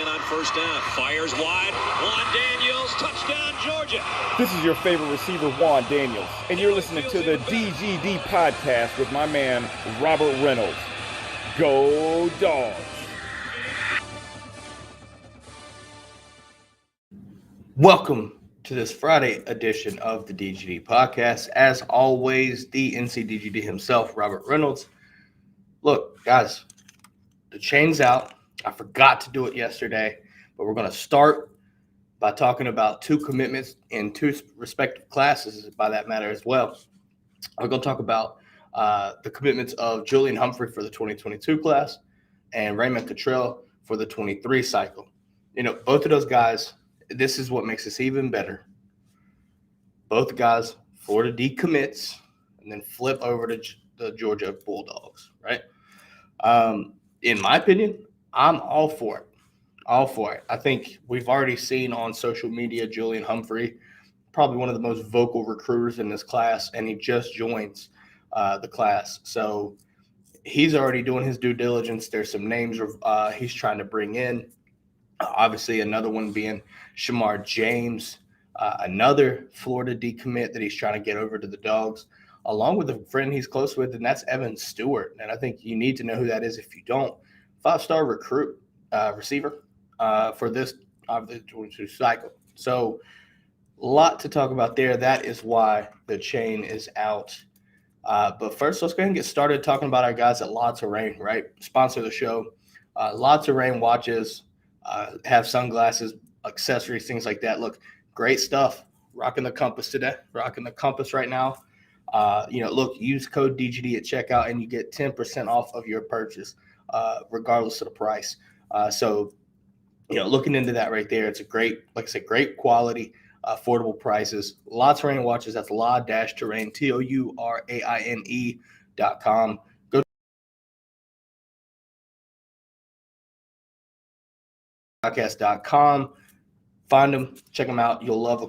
man on first down. Fires wide. Juan Daniels, touchdown, Georgia. This is your favorite receiver, Juan Daniels, and you're listening to the DGD podcast with my man, Robert Reynolds. Go Dawgs! Welcome to this Friday edition of the DGD podcast. As always, the NCDGD himself, Robert Reynolds. Look, guys, the chain's out. I forgot to do it yesterday, but we're going to start by talking about two commitments in two respective classes, by that matter as well. We're going to talk about the commitments of Julian Humphrey for the 2022 class and Raymond Cottrell for the 23 cycle. You know, both of those guys, this is what makes this even better. Both guys, Florida D commits, and then flip over to the Georgia Bulldogs, right? In my opinion, I'm all for it. All for it. I think we've already seen on social media Julian Humphrey, probably one of the most vocal recruiters in this class, and he just joins the class. So he's already doing his due diligence. There's some names he's trying to bring in. Obviously, another one being Shamar James, another Florida decommit that he's trying to get over to the Dawgs, along with a friend he's close with, and that's Evan Stewart. And I think you need to know who that is if you don't. 5-star receiver for this 2022 cycle. So a lot to talk about there. That is why the chain is out. But first, let's go ahead and get started talking about our guys at Lots of Rain, right? Sponsor the show. Lots of Rain watches, have sunglasses, accessories, things like that. Look, great stuff. Rocking the Compass today. Rocking the Compass right now. Look, use code DGD at checkout and you get 10% off of your purchase, regardless of the price. So, looking into that right there, it's a great, like I said, great quality, affordable prices. Lots of Rain watches. That's la-terrain, TOURAINE.com. Go podcast.com. Find them, check them out. You'll love the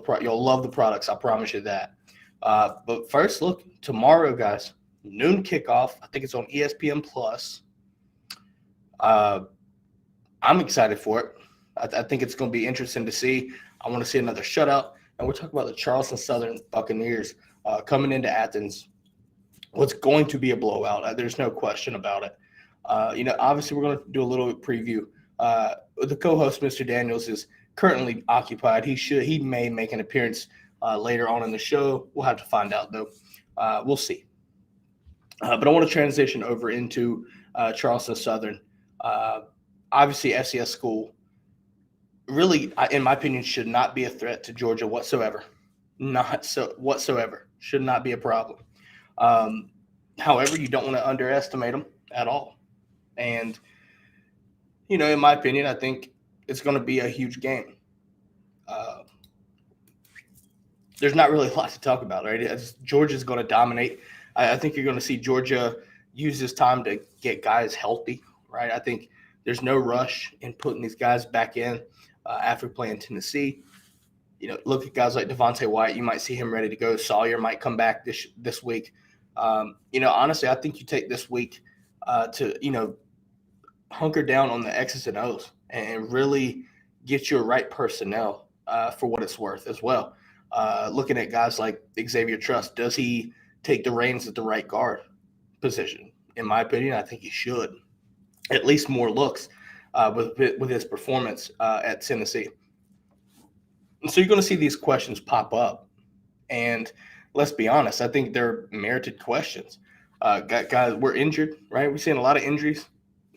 products. I promise you that. But first, look, tomorrow, guys, noon kickoff. I think it's on ESPN Plus. I'm excited for it. I think it's going to be interesting to see. I want to see another shutout. And we're talking about the Charleston Southern Buccaneers coming into Athens. What's going to be a blowout. There's no question about it. Obviously, we're going to do a little preview. The co-host, Mr. Daniels, is currently occupied. He may make an appearance later on in the show. We'll have to find out, though. We'll see. But I want to transition over into Charleston Southern. Obviously, FCS school really, in my opinion, should not be a threat to Georgia whatsoever. Not so whatsoever. Should not be a problem. However, you don't want to underestimate them at all. And, in my opinion, I think it's going to be a huge game. There's not really a lot to talk about, right? Georgia's going to dominate. I think you're going to see Georgia use this time to get guys healthy, right? I think there's no rush in putting these guys back in after playing Tennessee. Look at guys like Devontae White. You might see him ready to go. Sawyer might come back this week. Honestly, I think you take this week to, hunker down on the X's and O's and really get your right personnel for what it's worth as well. Looking at guys like Xavier Truss, does he take the reins at the right guard position? In my opinion, I think he should. At least more looks with his performance at Tennessee. And so you're going to see these questions pop up. And let's be honest, I think they're merited questions. Guys, we're injured, right? We've seen a lot of injuries,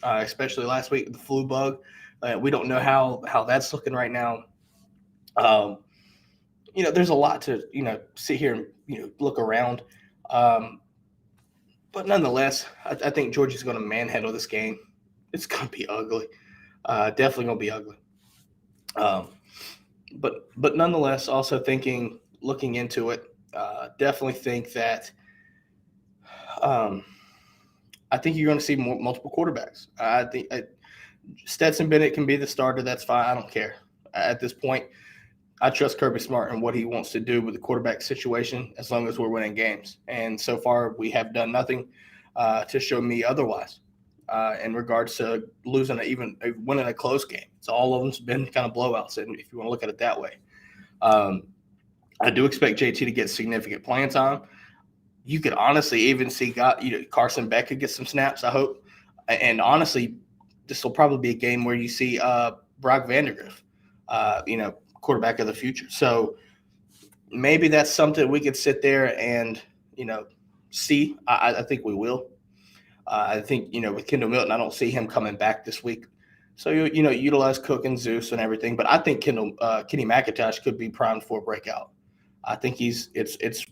especially last week with the flu bug. We don't know how that's looking right now. There's a lot to, sit here and, look around. But nonetheless, I think Georgia's going to manhandle this game. It's going to be ugly. Definitely going to be ugly. But nonetheless, also looking into it, definitely think that I think you're going to see multiple quarterbacks. I think Stetson Bennett can be the starter. That's fine. I don't care. At this point, I trust Kirby Smart and what he wants to do with the quarterback situation as long as we're winning games. And so far, we have done nothing to show me otherwise. in regards to winning a close game. So all of them's been kind of blowouts, and if you want to look at it that way. I do expect JT to get significant playing time. You could honestly even see Carson Beck could get some snaps, I hope. And honestly, this will probably be a game where you see Brock Vandegrift, quarterback of the future. So maybe that's something we could sit there and, see. I think we will. I think, with Kendall Milton, I don't see him coming back this week. So, utilize Cook and Zeus and everything. But I think Kenny McIntosh could be primed for a breakout. I think it's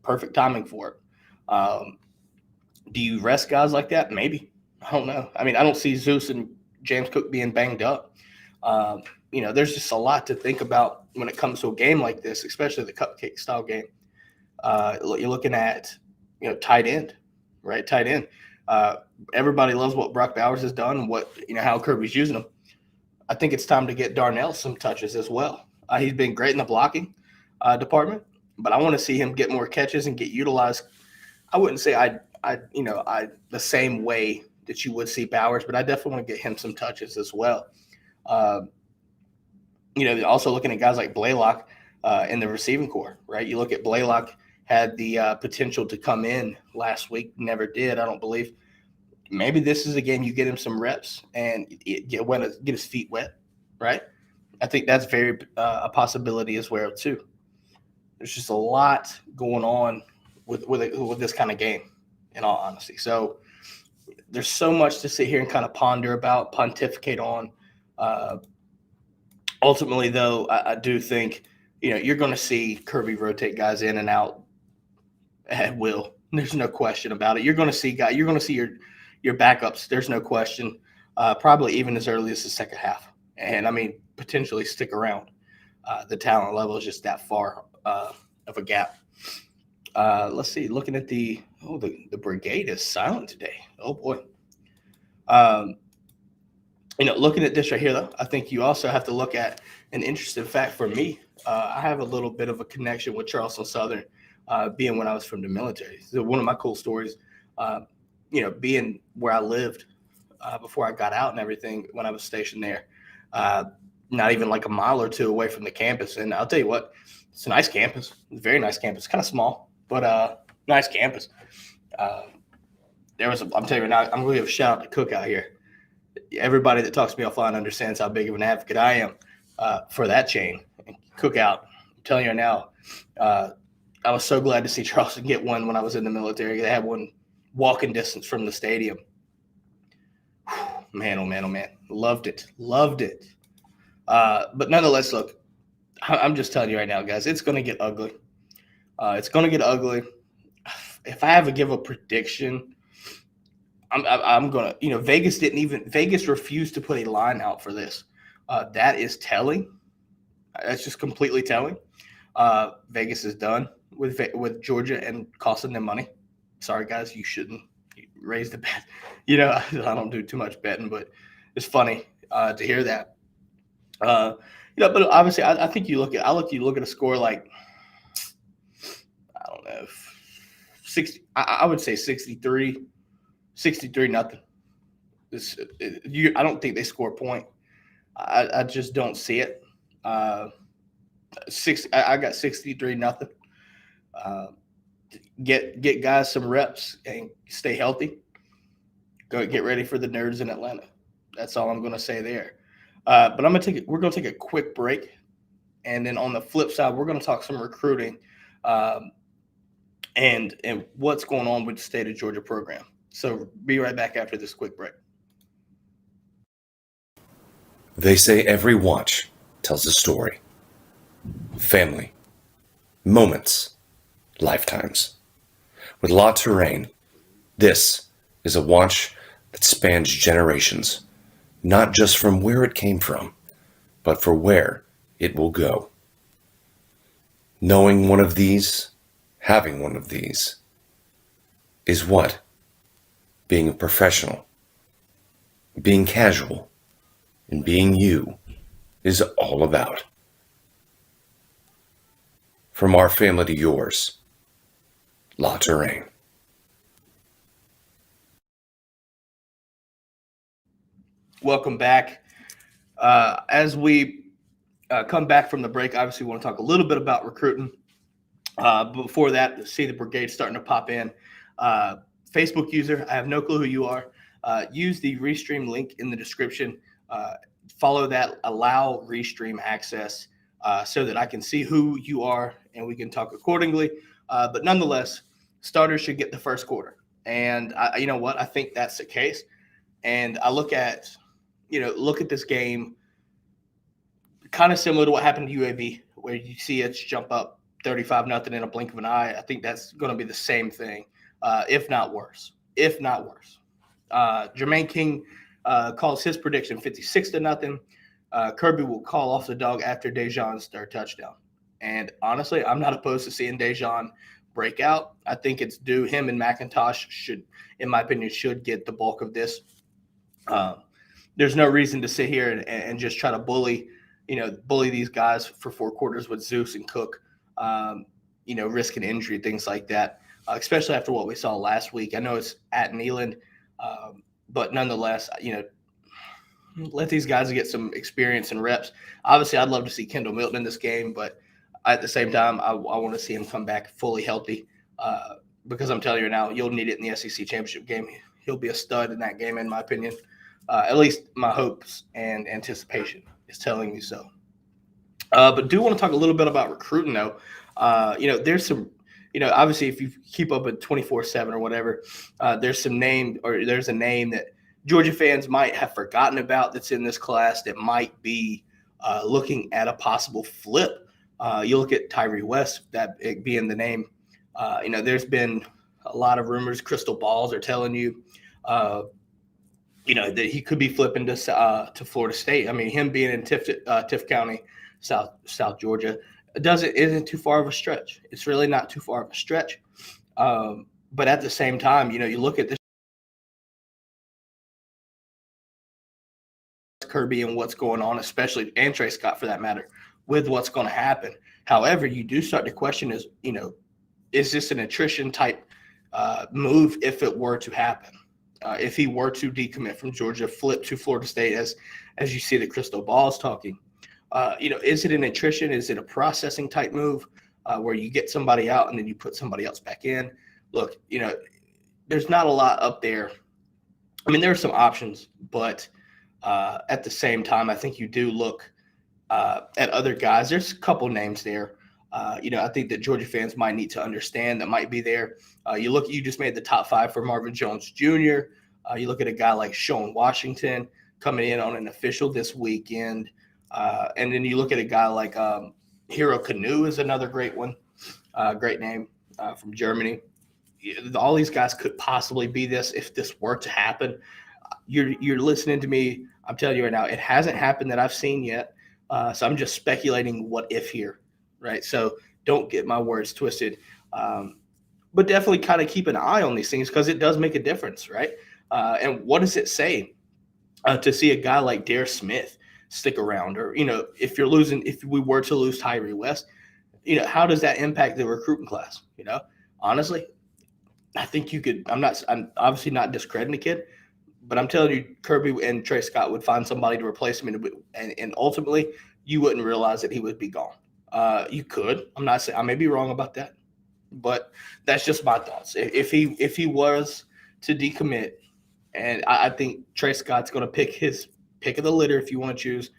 perfect timing for it. Do you rest guys like that? Maybe. I don't know. I mean, I don't see Zeus and James Cook being banged up. There's just a lot to think about when it comes to a game like this, especially the cupcake style game. You're looking at, tight end, right? Tight end. Everybody loves what Brock Bowers has done, how Kirby's using him. I think it's time to get Darnell some touches as well. He's been great in the blocking department, but I want to see him get more catches and get utilized. I wouldn't say the same way that you would see Bowers, but I definitely want to get him some touches as well. Also looking at guys like Blaylock in the receiving corps, right? You look at Blaylock had the potential to come in last week, never did, I don't believe. Maybe this is a game you get him some reps and get his feet wet, right? I think that's very a possibility as well too. There's just a lot going on with this kind of game, in all honesty. So there's so much to sit here and kind of ponder about, pontificate on. Ultimately, though, I do think you're going to see Kirby rotate guys in and out at will. There's no question about it. You're going to see your backups. There's no question. Probably even as early as the second half, and I mean potentially stick around. The talent level is just that far of a gap. Let's see. Looking at the brigade is silent today. Oh boy. Looking at this right here, though, I think you also have to look at an interesting fact for me. I have a little bit of a connection with Charleston Southern, being when I was from the military. So one of my cool stories, being where I lived before I got out and everything when I was stationed there, not even like a mile or two away from the campus. And I'll tell you what, it's a nice campus. It's a very nice campus. Kind of small, but nice campus. I'm telling you now, I'm going to give a shout out to Cook out here. Everybody that talks to me offline understands how big of an advocate I am for that chain. And Cookout, I'm telling you now, I was so glad to see Charleston get one when I was in the military. They had one walking distance from the stadium. Man, oh man, oh man. Loved it. But nonetheless, look, I'm just telling you right now, guys, it's going to get ugly. It's going to get ugly. If I have to give a prediction, I'm gonna, Vegas refused to put a line out for this. That is telling. That's just completely telling. Vegas is done with Georgia and costing them money. Sorry, guys, you shouldn't raise the bet. I don't do too much betting, but it's funny to hear that. But obviously, I think you look at a score like, I don't know, 60. I would say 63. 63-0. I don't think they score a point. I just don't see it. I got 63-0. Get guys some reps and stay healthy. Go get ready for the Nerds in Atlanta. That's all I'm going to say there. But we're going to take a quick break, and then on the flip side, we're going to talk some recruiting and what's going on with the state of Georgia program. So be right back after this quick break. They say every watch tells a story. Family, moments, lifetimes. With La Touraine, this is a watch that spans generations, not just from where it came from, but for where it will go. Knowing one of these, having one of these, is what being a professional, being casual, and being you is all about. From our family to yours, La Touraine. Welcome back. As we come back from the break, obviously we want to talk a little bit about recruiting. But before that, see the brigade starting to pop in. Facebook user, I have no clue who you are. Use the Restream link in the description. Follow that, allow Restream access so that I can see who you are and we can talk accordingly. But nonetheless, starters should get the first quarter. And you know what? I think that's the case. And I look at this game kind of similar to what happened to UAB, where you see it jump up 35-0 in a blink of an eye. I think that's going to be the same thing, if not worse. Jermaine King calls his prediction 56-0. Kirby will call off the dog after Dejan's third touchdown. And honestly, I'm not opposed to seeing Dejan break out. I think it's due. Him and McIntosh should, in my opinion, should get the bulk of this. There's no reason to sit here and just try to bully these guys for 4 quarters with Zeus and Cook, risking injury, things like that, especially after what we saw last week. I know it's at Neyland, but nonetheless, let these guys get some experience and reps. Obviously, I'd love to see Kendall Milton in this game, but at the same time, I want to see him come back fully healthy because I'm telling you now, you'll need it in the SEC championship game. He'll be a stud in that game, in my opinion. At least my hopes and anticipation is telling me so. But do want to talk a little bit about recruiting, though. There's some, obviously if you keep up at 24/7 or whatever, there's a name that Georgia fans might have forgotten about that's in this class that might be looking at a possible flip. You look at Tyree West, that being the name. There's been a lot of rumors. Crystal balls are telling you, that he could be flipping to Florida State. I mean, him being in Tift County, South Georgia, isn't too far of a stretch. It's really not too far of a stretch. But at the same time, you look at this Kirby and what's going on, especially and Trey Scott for that matter, with what's going to happen. However, you do start to question is this an attrition type move if it were to happen? If he were to decommit from Georgia, flip to Florida State, as you see the crystal balls talking, is it an attrition? Is it a processing type move where you get somebody out and then you put somebody else back in? Look, there's not a lot up there. I mean, there are some options, but at the same time, I think you do look at other guys. There's a couple names there. I think that Georgia fans might need to understand that might be there. You just made the top 5 for Marvin Jones Jr. You look at a guy like Sean Washington coming in on an official this weekend. And then you look at a guy like Hero Canoe is another great one. Great name from Germany. All these guys could possibly be this if this were to happen. You're listening to me. I'm telling you right now, it hasn't happened that I've seen yet. So I'm just speculating what if here, right? So don't get my words twisted. But definitely kind of keep an eye on these things because it does make a difference, right? And what does it say to see a guy like Dare Smith stick around? Or, if we were to lose Tyree West, how does that impact the recruiting class? Honestly, I think you could. I'm obviously not discrediting the kid, but I'm telling you, Kirby and Trey Scott would find somebody to replace him, and ultimately, you wouldn't realize that he would be gone. You could. I'm not saying I may be wrong about that, but that's just my thoughts. If he was to decommit, and I think Trey Scott's going to pick his pick of the litter if you want to choose,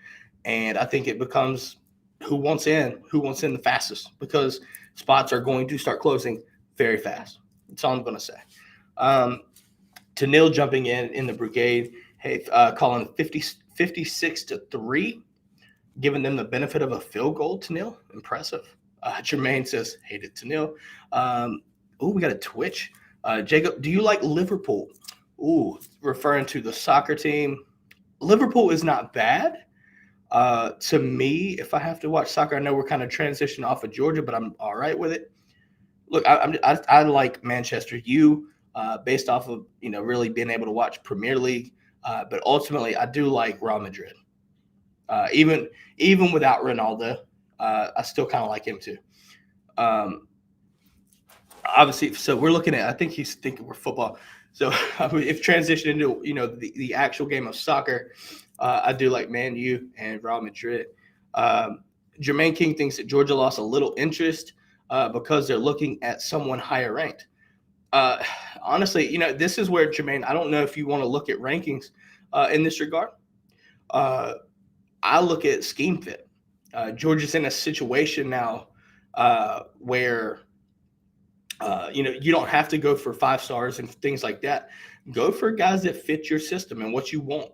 and I think it becomes who wants in the fastest because spots are going to start closing very fast. That's all I'm going to say. Tanil jumping in the brigade, calling 56-3, giving them the benefit of a field goal. Tanil, impressive. Jermaine says, hate it, Tanil. We got a Twitch. Jacob, do you like Liverpool? Referring to the soccer team. Liverpool is not bad. To me, if I have to watch soccer, I know we're kind of transitioning off of Georgia, but I'm all right with it. Look, I like Manchester U based off of really being able to watch Premier League, but ultimately I do like Real Madrid. Even without Ronaldo, I still kind of like him too. Obviously, so we're looking at. I think he's thinking we're football. So if transition into, the actual game of soccer, I do like Man U and Real Madrid. Jermaine King thinks that Georgia lost a little interest because they're looking at someone higher ranked. Honestly, this is where, Jermaine, I don't know if you want to look at rankings in this regard. I look at scheme fit. Georgia's in a situation now where, you don't have to go for 5 stars and things like that. Go for guys that fit your system and what you want.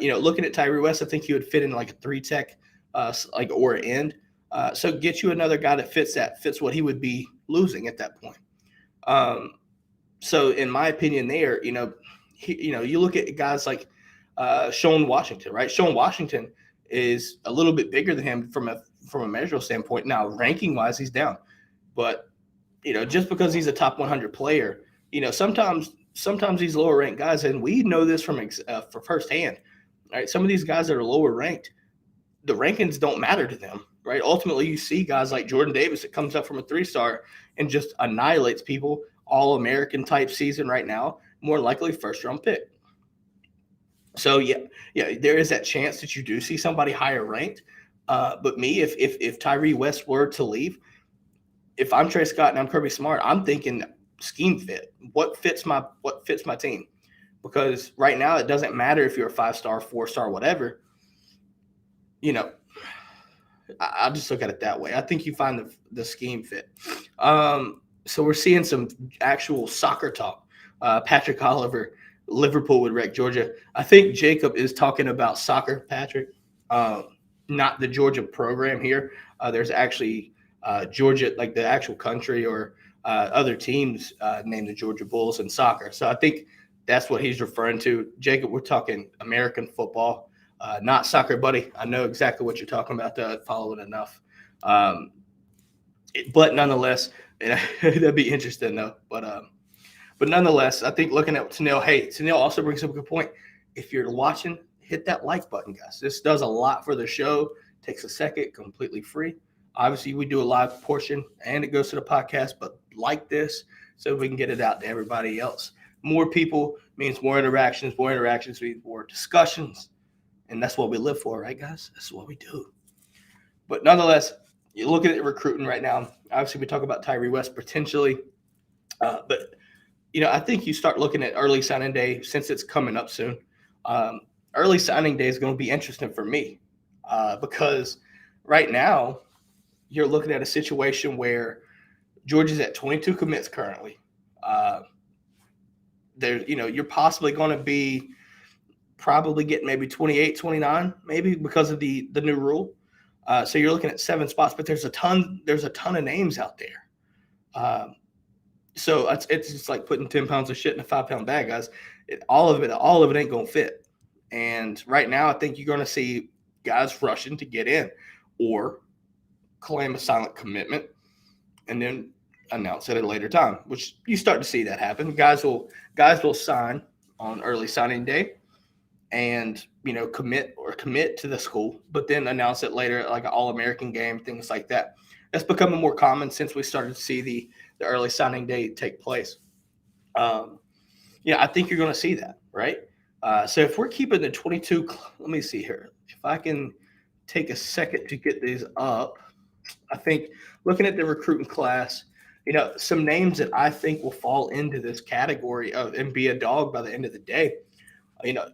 Looking at Tyree West, I think he would fit in like a 3-tech, or an end. So get you another guy that fits what he would be losing at that point. So in my opinion, there, you look at guys like Sean Washington, right? Sean Washington is a little bit bigger than him from a measurable standpoint. Now, ranking wise, he's down, but just because he's a top 100 player, sometimes these lower ranked guys, and we know this from firsthand, right? Some of these guys that are lower ranked, the rankings don't matter to them, right? Ultimately, you see guys like Jordan Davis that comes up from a 3-star and just annihilates people, all-American type season right now, more likely first-round pick. So, yeah, there is that chance that you do see somebody higher ranked. But me, if Tyree West were to leave, if I'm Trey Scott and I'm Kirby Smart, I'm thinking scheme fit. What fits my team? Because right now it doesn't matter if you're a 5-star, 4-star, whatever. I just look at it that way. I think you find the scheme fit. So we're seeing some actual soccer talk. Patrick Oliver, Liverpool would wreck Georgia. I think Jacob is talking about soccer, Patrick, not the Georgia program here. There's actually Georgia, like the actual country or other teams named the Georgia Bulls in soccer. So I think that's what he's referring to. Jacob, we're talking American football, not soccer, buddy. I know exactly what you're talking about. Follow it enough. But nonetheless, that'd be interesting though. But nonetheless, I think looking at Tennille also brings up a good point. If you're watching, hit that like button, guys. This does a lot for the show. Takes a second, completely free. Obviously, we do a live portion and it goes to the podcast, but like this so we can get it out to everybody else. More people means more interactions. More interactions means more discussions. And that's what we live for, right, guys? That's what we do. But nonetheless, you're looking at recruiting right now. Obviously, we talk about Tyree West potentially. But, I think you start looking at early signing day since it's coming up soon. Early signing day is going to be interesting for me because right now you're looking at a situation where Georgia's at 22 commits currently. You're possibly going to be probably getting maybe 28, 29, maybe because of the new rule. So you're looking at 7 spots, but there's a ton of names out there. So it's just like putting 10 pounds of shit in a 5-pound bag, guys. All of it ain't going to fit. And right now, I think you're going to see guys rushing to get in or claim a silent commitment and then announce at a later time, which you start to see that happen. Guys will sign on early signing day and, commit to the school, but then announce it later, like an All-American game, things like that. That's becoming more common since we started to see the early signing day take place. I think you're going to see that, right? So if we're keeping the 22, let me see here. If I can take a second to get these up, I think looking at the recruiting class, some names that I think will fall into this category of and be a dog by the end of the day.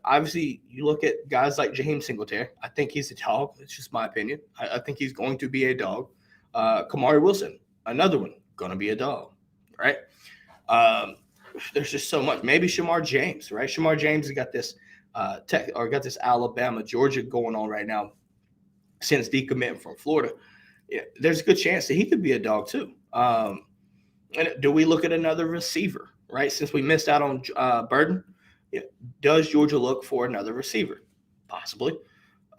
Obviously you look at guys like Jaheim Singletary. I think he's a dog. It's just my opinion. I think he's going to be a dog. Kamari Wilson, another one, going to be a dog, right? There's just so much. Maybe Shamar James, right? Shamar James has got this got this Alabama, Georgia going on right now since decommitting from Florida. Yeah, there's a good chance that he could be a dog too. And do we look at another receiver, right? Since we missed out on Burden, does Georgia look for another receiver? Possibly.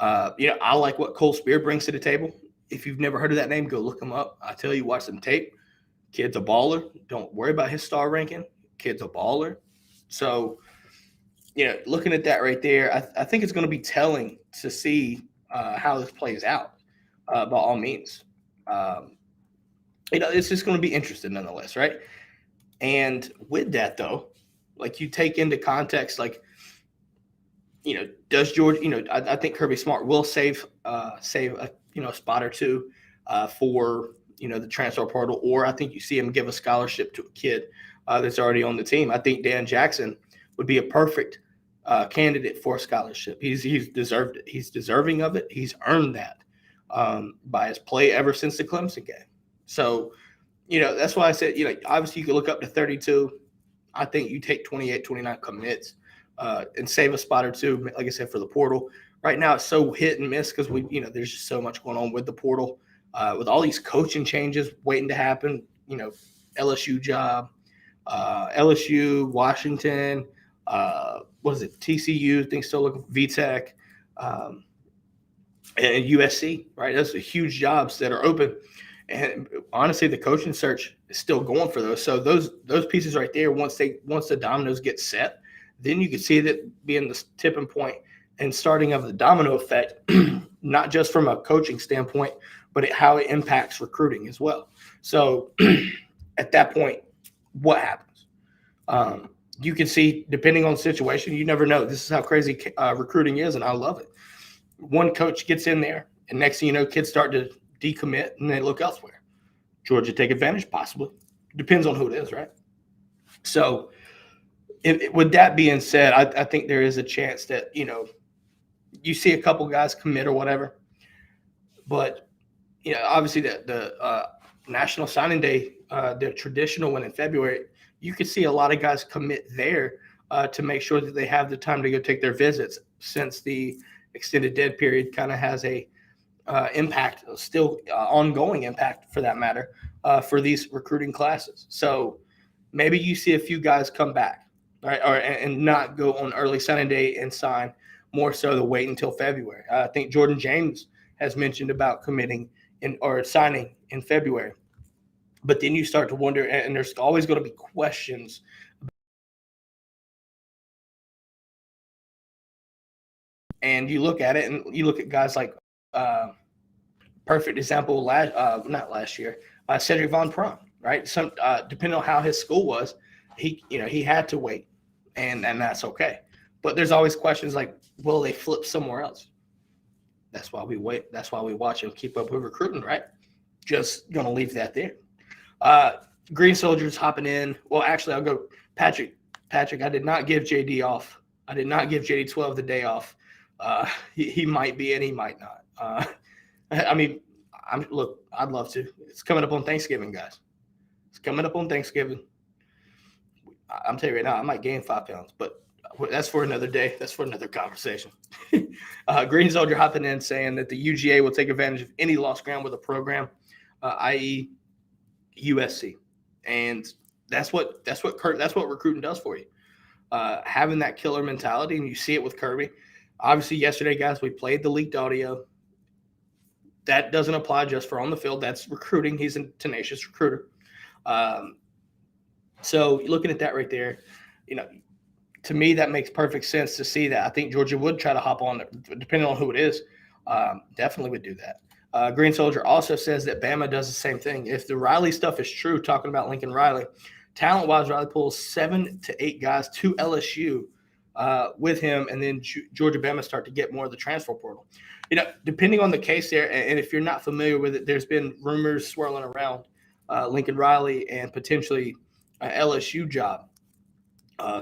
I like what Cole Spear brings to the table. If you've never heard of that name, go look him up. I tell you, watch some tape. Kid's a baller. Don't worry about his star ranking. Kid's a baller. So, looking at that right there, I think it's going to be telling to see how this plays out by all means. It's just going to be interesting nonetheless, right? And with that, though, Like you take into context, like, does Georgia, I think Kirby Smart will save a spot or two for, the transfer portal, or I think you see him give a scholarship to a kid that's already on the team. I think Dan Jackson would be a perfect candidate for a scholarship. He's deserved it. He's deserving of it. He's earned that by his play ever since the Clemson game. So, that's why I said, obviously you could look up to 32. I think you take 28, 29 commits and save a spot or two, like I said, for the portal. Right now it's so hit and miss because there's just so much going on with the portal, with all these coaching changes waiting to happen. LSU job, LSU, Washington, what is it? TCU, things still looking for VTech, and USC, right? Those are huge jobs that are open. And honestly, the coaching search is still going for those. So those pieces right there, once the dominoes get set, then you can see that being the tipping point and starting of the domino effect, not just from a coaching standpoint, but how it impacts recruiting as well. So at that point, what happens? You can see, depending on the situation, you never know. This is how crazy recruiting is, and I love it. One coach gets in there, and next thing you know, kids start to decommit, and they look elsewhere. Georgia take advantage, possibly. Depends on who it is, right? So with that being said, I think there is a chance that, you see a couple guys commit or whatever. But, obviously the National Signing Day, the traditional one in February, you could see a lot of guys commit there to make sure that they have the time to go take their visits, since the extended dead period kind of has a impact, still ongoing impact for that matter, for these recruiting classes. So maybe you see a few guys come back, right, and not go on early signing day and sign, more so to wait until February. I think Jordan James has mentioned about committing or signing in February. But then you start to wonder, and there's always going to be questions. And you look at it, and you look at guys like perfect example, not last year, Cedric Von Prom, right? Some depending on how his school was, he had to wait, and that's okay. But there's always questions like, will they flip somewhere else? That's why we wait. That's why we watch and keep up with recruiting, right? Just gonna leave that there. Green Soldiers hopping in. Well, actually, I'll go Patrick. Patrick, I did not give JD off. I did not give JD 12 the day off. He might be and he might not. Look, I'd love to. It's coming up on Thanksgiving, guys. It's coming up on Thanksgiving. I'm telling you right now, I might gain 5 pounds, but that's for another day. That's for another conversation. Green Soldier hopping in saying that the UGA will take advantage of any lost ground with a program, i.e. USC. And that's what recruiting does for you. Having that killer mentality, and you see it with Kirby. Obviously, yesterday, guys, we played the leaked audio. That doesn't apply just for on the field. That's recruiting. He's a tenacious recruiter. So looking at that right there, to me, that makes perfect sense to see that. I think Georgia would try to hop on, depending on who it is. Definitely would do that. Green Soldier also says that Bama does the same thing. If the Riley stuff is true, talking about Lincoln Riley, talent-wise, Riley pulls 7 to 8 guys to LSU with him, and then Georgia Bama start to get more of the transfer portal. Depending on the case there, and if you're not familiar with it, there's been rumors swirling around Lincoln Riley and potentially an LSU job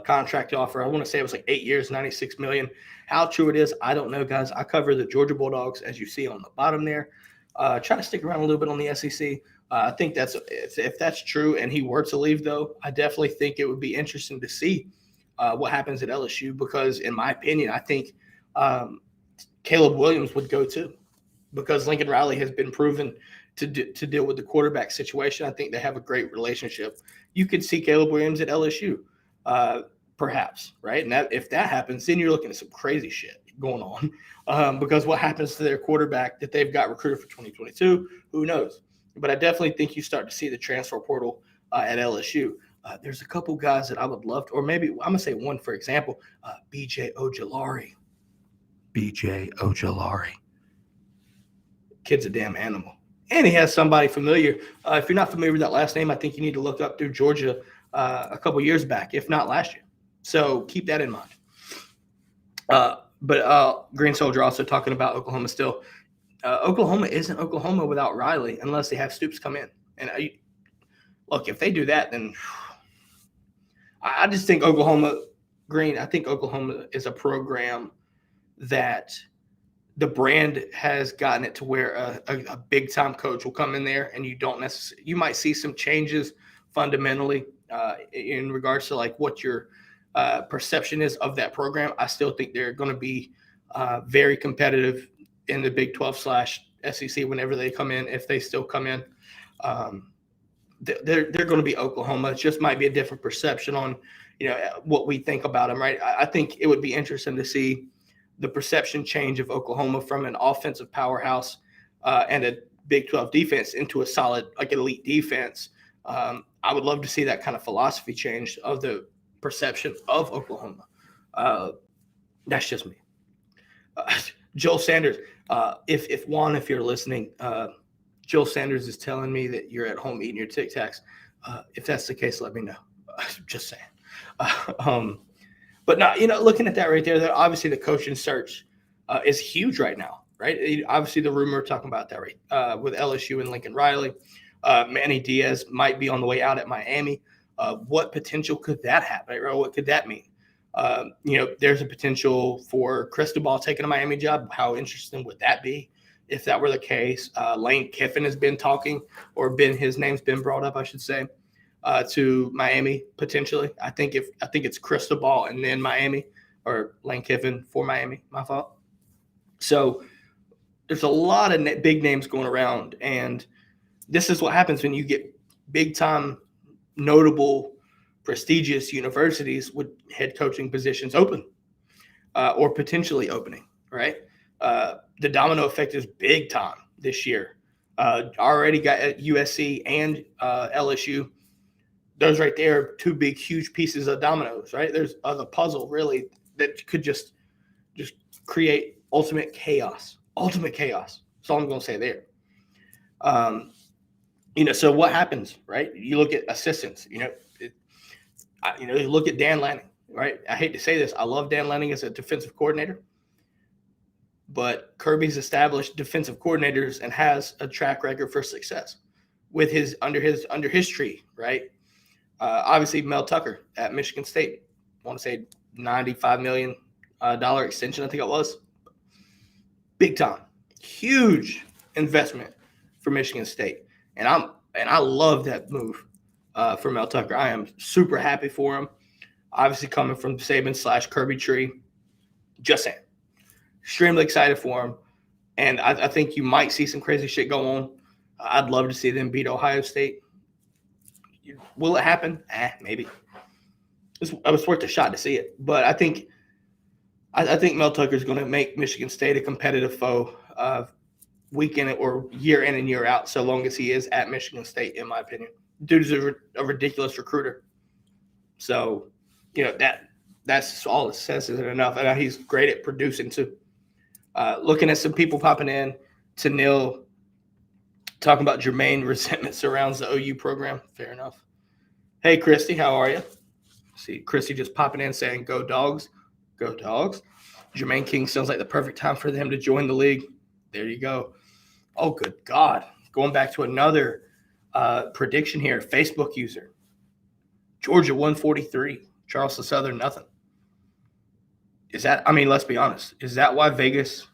contract offer. I want to say it was like 8 years, $96 million. How true it is, I don't know, guys. I cover the Georgia Bulldogs, as you see on the bottom there. Try to stick around a little bit on the SEC. I think if that's true and he were to leave, though, I definitely think it would be interesting to see what happens at LSU, because in my opinion, I think Caleb Williams would go too, because Lincoln Riley has been proven to deal with the quarterback situation. I think they have a great relationship. You could see Caleb Williams at LSU, perhaps, right? And if that happens, then you're looking at some crazy shit going on, because what happens to their quarterback that they've got recruited for 2022, who knows? But I definitely think you start to see the transfer portal at LSU. There's a couple guys that I would love to, or maybe I'm going to say one, for example, B.J. Ojulari. B.J. Ojulari. Kid's a damn animal. And he has somebody familiar. If you're not familiar with that last name, I think you need to look up through Georgia a couple years back, if not last year. So keep that in mind. But Green Soldier also talking about Oklahoma still. Oklahoma isn't Oklahoma without Riley unless they have Stoops come in. And look, if they do that, then I just think Oklahoma is a program that the brand has gotten it to where a big time coach will come in there, and you might see some changes fundamentally in regards to like what your perception is of that program. I still think they're going to be very competitive in the Big 12/SEC whenever they come in, if they still come in. They're going to be Oklahoma. It just might be a different perception on, what we think about them, right? I think it would be interesting to see the perception change of Oklahoma from an offensive powerhouse and a Big 12 defense into a solid, like elite defense. I would love to see that kind of philosophy change of the perception of Oklahoma. That's just me. Joel Sanders, if Juan, if you're listening, Joel Sanders is telling me that you're at home eating your Tic Tacs. If that's the case, let me know. Just saying. But no, looking at that right there, obviously the coaching search is huge right now, right? Obviously the rumor talking about that, right? With LSU and Lincoln Riley, Manny Diaz might be on the way out at Miami. What potential could that have? Right? What could that mean? There's a potential for Cristobal taking a Miami job. How interesting would that be if that were the case? Lane Kiffin has been talking, or his name's been brought up, I should say, to Miami potentially. I think it's Cristobal and then Miami, or Lane Kiffin for Miami. My fault. So there's a lot of big names going around, and this is what happens when you get big time, notable, prestigious universities with head coaching positions open or potentially opening, right? The domino effect is big time this year. Already got at USC and LSU. Those right there are two big, huge pieces of dominoes, right? There's the puzzle really that could just create ultimate chaos. Ultimate chaos. That's all I'm going to say there. So what happens, right? You look at assistants, you look at Dan Lanning, right? I hate to say this. I love Dan Lanning as a defensive coordinator, but Kirby's established defensive coordinators and has a track record for success with under his tree, right? Obviously Mel Tucker at Michigan State, I want to say $95 million extension, I think it was. Big time, huge investment for Michigan State. And I love that move for Mel Tucker. I am super happy for him. Obviously coming from Saban / Kirby tree. Just saying. Extremely excited for him. And I think you might see some crazy shit go on. I'd love to see them beat Ohio State. Will it happen? Maybe. It was worth a shot to see it. But I think Mel Tucker's going to make Michigan State a competitive foe week in or year in and year out, so long as he is at Michigan State, in my opinion. Dude is a ridiculous recruiter. So, that's all it says isn't enough. And he's great at producing too. Looking at some people popping in, to Neil talking about Jermaine resentment surrounds the OU program. Fair enough. Hey, Christy, how are you? See, Christy just popping in saying, go Dawgs. Go Dawgs. Jermaine King sounds like the perfect time for them to join the league. There you go. Oh, good God. Going back to another prediction here. Facebook user. Georgia 143. Charleston Southern nothing. Let's be honest. Is that why Vegas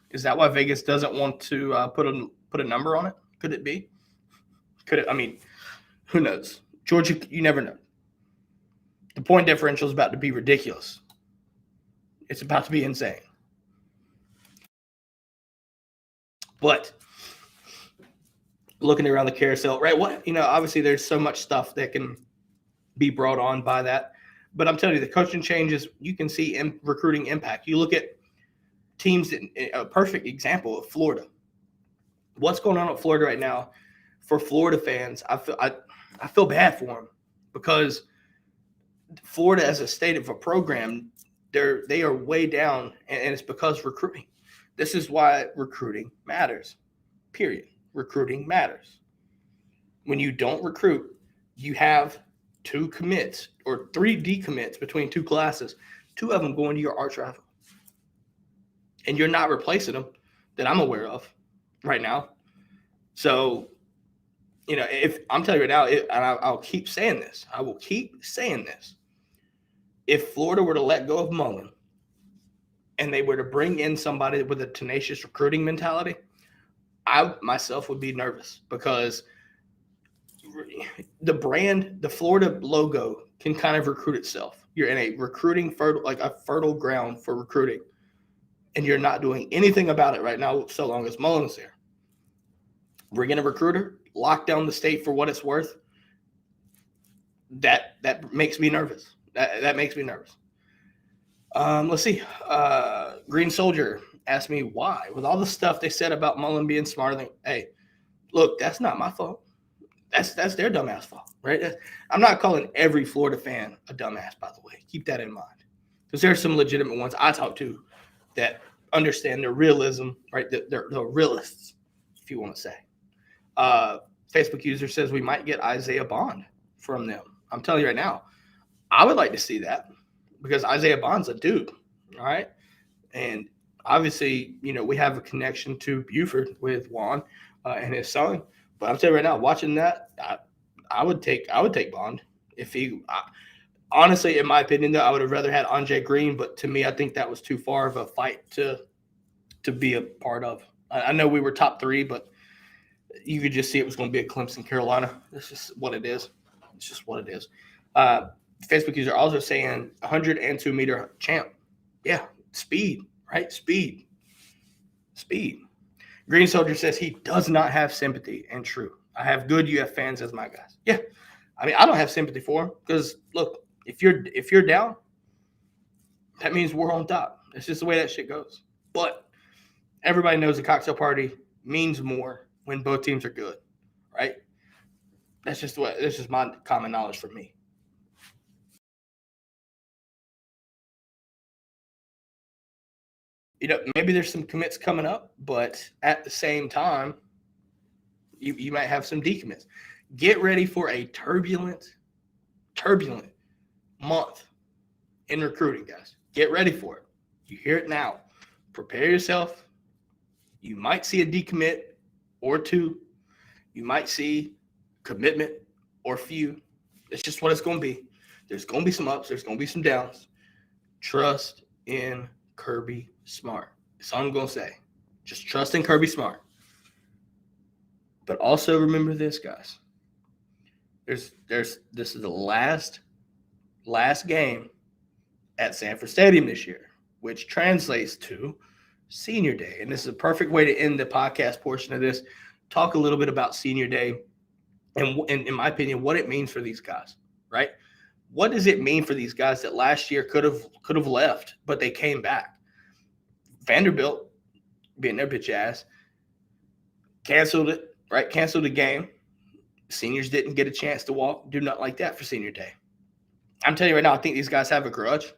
doesn't want to put a number on it? Could it be? Who knows? Georgia, you never know. The point differential is about to be ridiculous. It's about to be insane. But looking around the carousel, right? Obviously there's so much stuff that can be brought on by that. But I'm telling you, the coaching changes, you can see recruiting impact. You look at teams, a perfect example of Florida. What's going on at Florida right now? For Florida fans, I feel bad for them, because Florida as a state of a program, they are way down, and it's because recruiting. This is why recruiting matters, period. Recruiting matters. When you don't recruit, you have 2 commits or 3 decommits between 2 classes, 2 of them going to your arch rival. And you're not replacing them that I'm aware of right now. So, if I'm telling you right now, and I'll keep saying this, I will keep saying this. If Florida were to let go of Mullen and they were to bring in somebody with a tenacious recruiting mentality, I myself would be nervous because the Florida logo can kind of recruit itself. You're in a recruiting fertile ground for recruiting, and you're not doing anything about it right now so long as Mullen's there. Bring in a recruiter, lock down the state for what it's worth. That makes me nervous. That makes me nervous. Let's see. Green Soldier asked me why. With all the stuff they said about Mullen being smarter than, hey, look, that's not my fault. That's their dumbass fault, right? I'm not calling every Florida fan a dumbass, by the way. Keep that in mind. Because there's some legitimate ones I talk to that understand their realism, right? They're realists, if you want to say. Facebook user says we might get Isaiah Bond from them. I'm telling you right now, I would like to see that because Isaiah Bond's a dude, all right? And obviously, we have a connection to Buford with Juan and his son. But I'm telling you right now, watching that, I would take Bond if he. Honestly, in my opinion, though, I would have rather had Andre Green. But to me, I think that was too far of a fight to be a part of. I know we were top 3, but you could just see it was going to be a Clemson, Carolina. That's just what it is. It's just what it is. Facebook user also saying 102-meter champ. Yeah, speed, right? Speed. Green Soldier says he does not have sympathy, and true. I have good UF fans as my guys. Yeah, I mean I don't have sympathy for him because look, if you're down, that means we're on top. It's just the way that shit goes. But everybody knows a cocktail party means more when both teams are good, right? That's just my common knowledge for me. Maybe there's some commits coming up, but at the same time, you might have some decommits. Get ready for a turbulent month in recruiting, guys. Get ready for it. You hear it now. Prepare yourself. You might see a decommit or 2. You might see commitment or few. It's just what it's going to be. There's going to be some ups. There's going to be some downs. Trust in Kirby Smart. That's all I'm going to say. Just trust in Kirby Smart. But also remember this, guys. This is the last game at Sanford Stadium this year, which translates to Senior Day. And this is a perfect way to end the podcast portion of this. Talk a little bit about Senior Day and in my opinion, what it means for these guys, right? What does it mean for these guys that last year could have left, but they came back? Vanderbilt, being their bitch ass, canceled it, right? Canceled the game. Seniors didn't get a chance to walk, do nothing like that for Senior Day. I'm telling you right now, I think these guys have a grudge,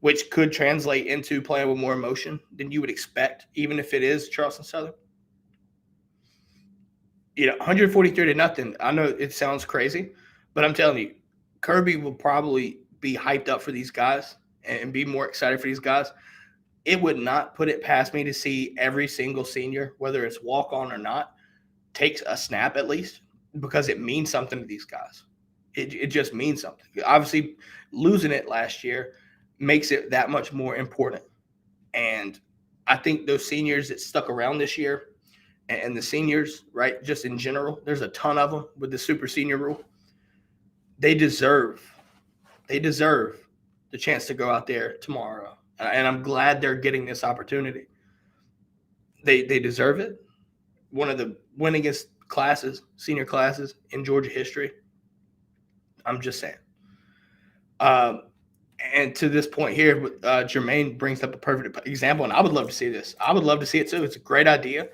which could translate into playing with more emotion than you would expect, even if it is Charleston Southern. 143-0. I know it sounds crazy, but I'm telling you, Kirby will probably be hyped up for these guys and be more excited for these guys. It would not put it past me to see every single senior, whether it's walk-on or not, takes a snap at least, because it means something to these guys. It just means something. Obviously, losing it last year makes it that much more important. And I think those seniors that stuck around this year and the seniors, right, just in general, there's a ton of them with the super senior rule. They deserve the chance to go out there tomorrow. And I'm glad they're getting this opportunity. They deserve it. One of the winningest classes, senior classes in Georgia history. I'm just saying. And to this point here, Jermaine brings up a perfect example, and I would love to see this. I would love to see it too. It's a great idea.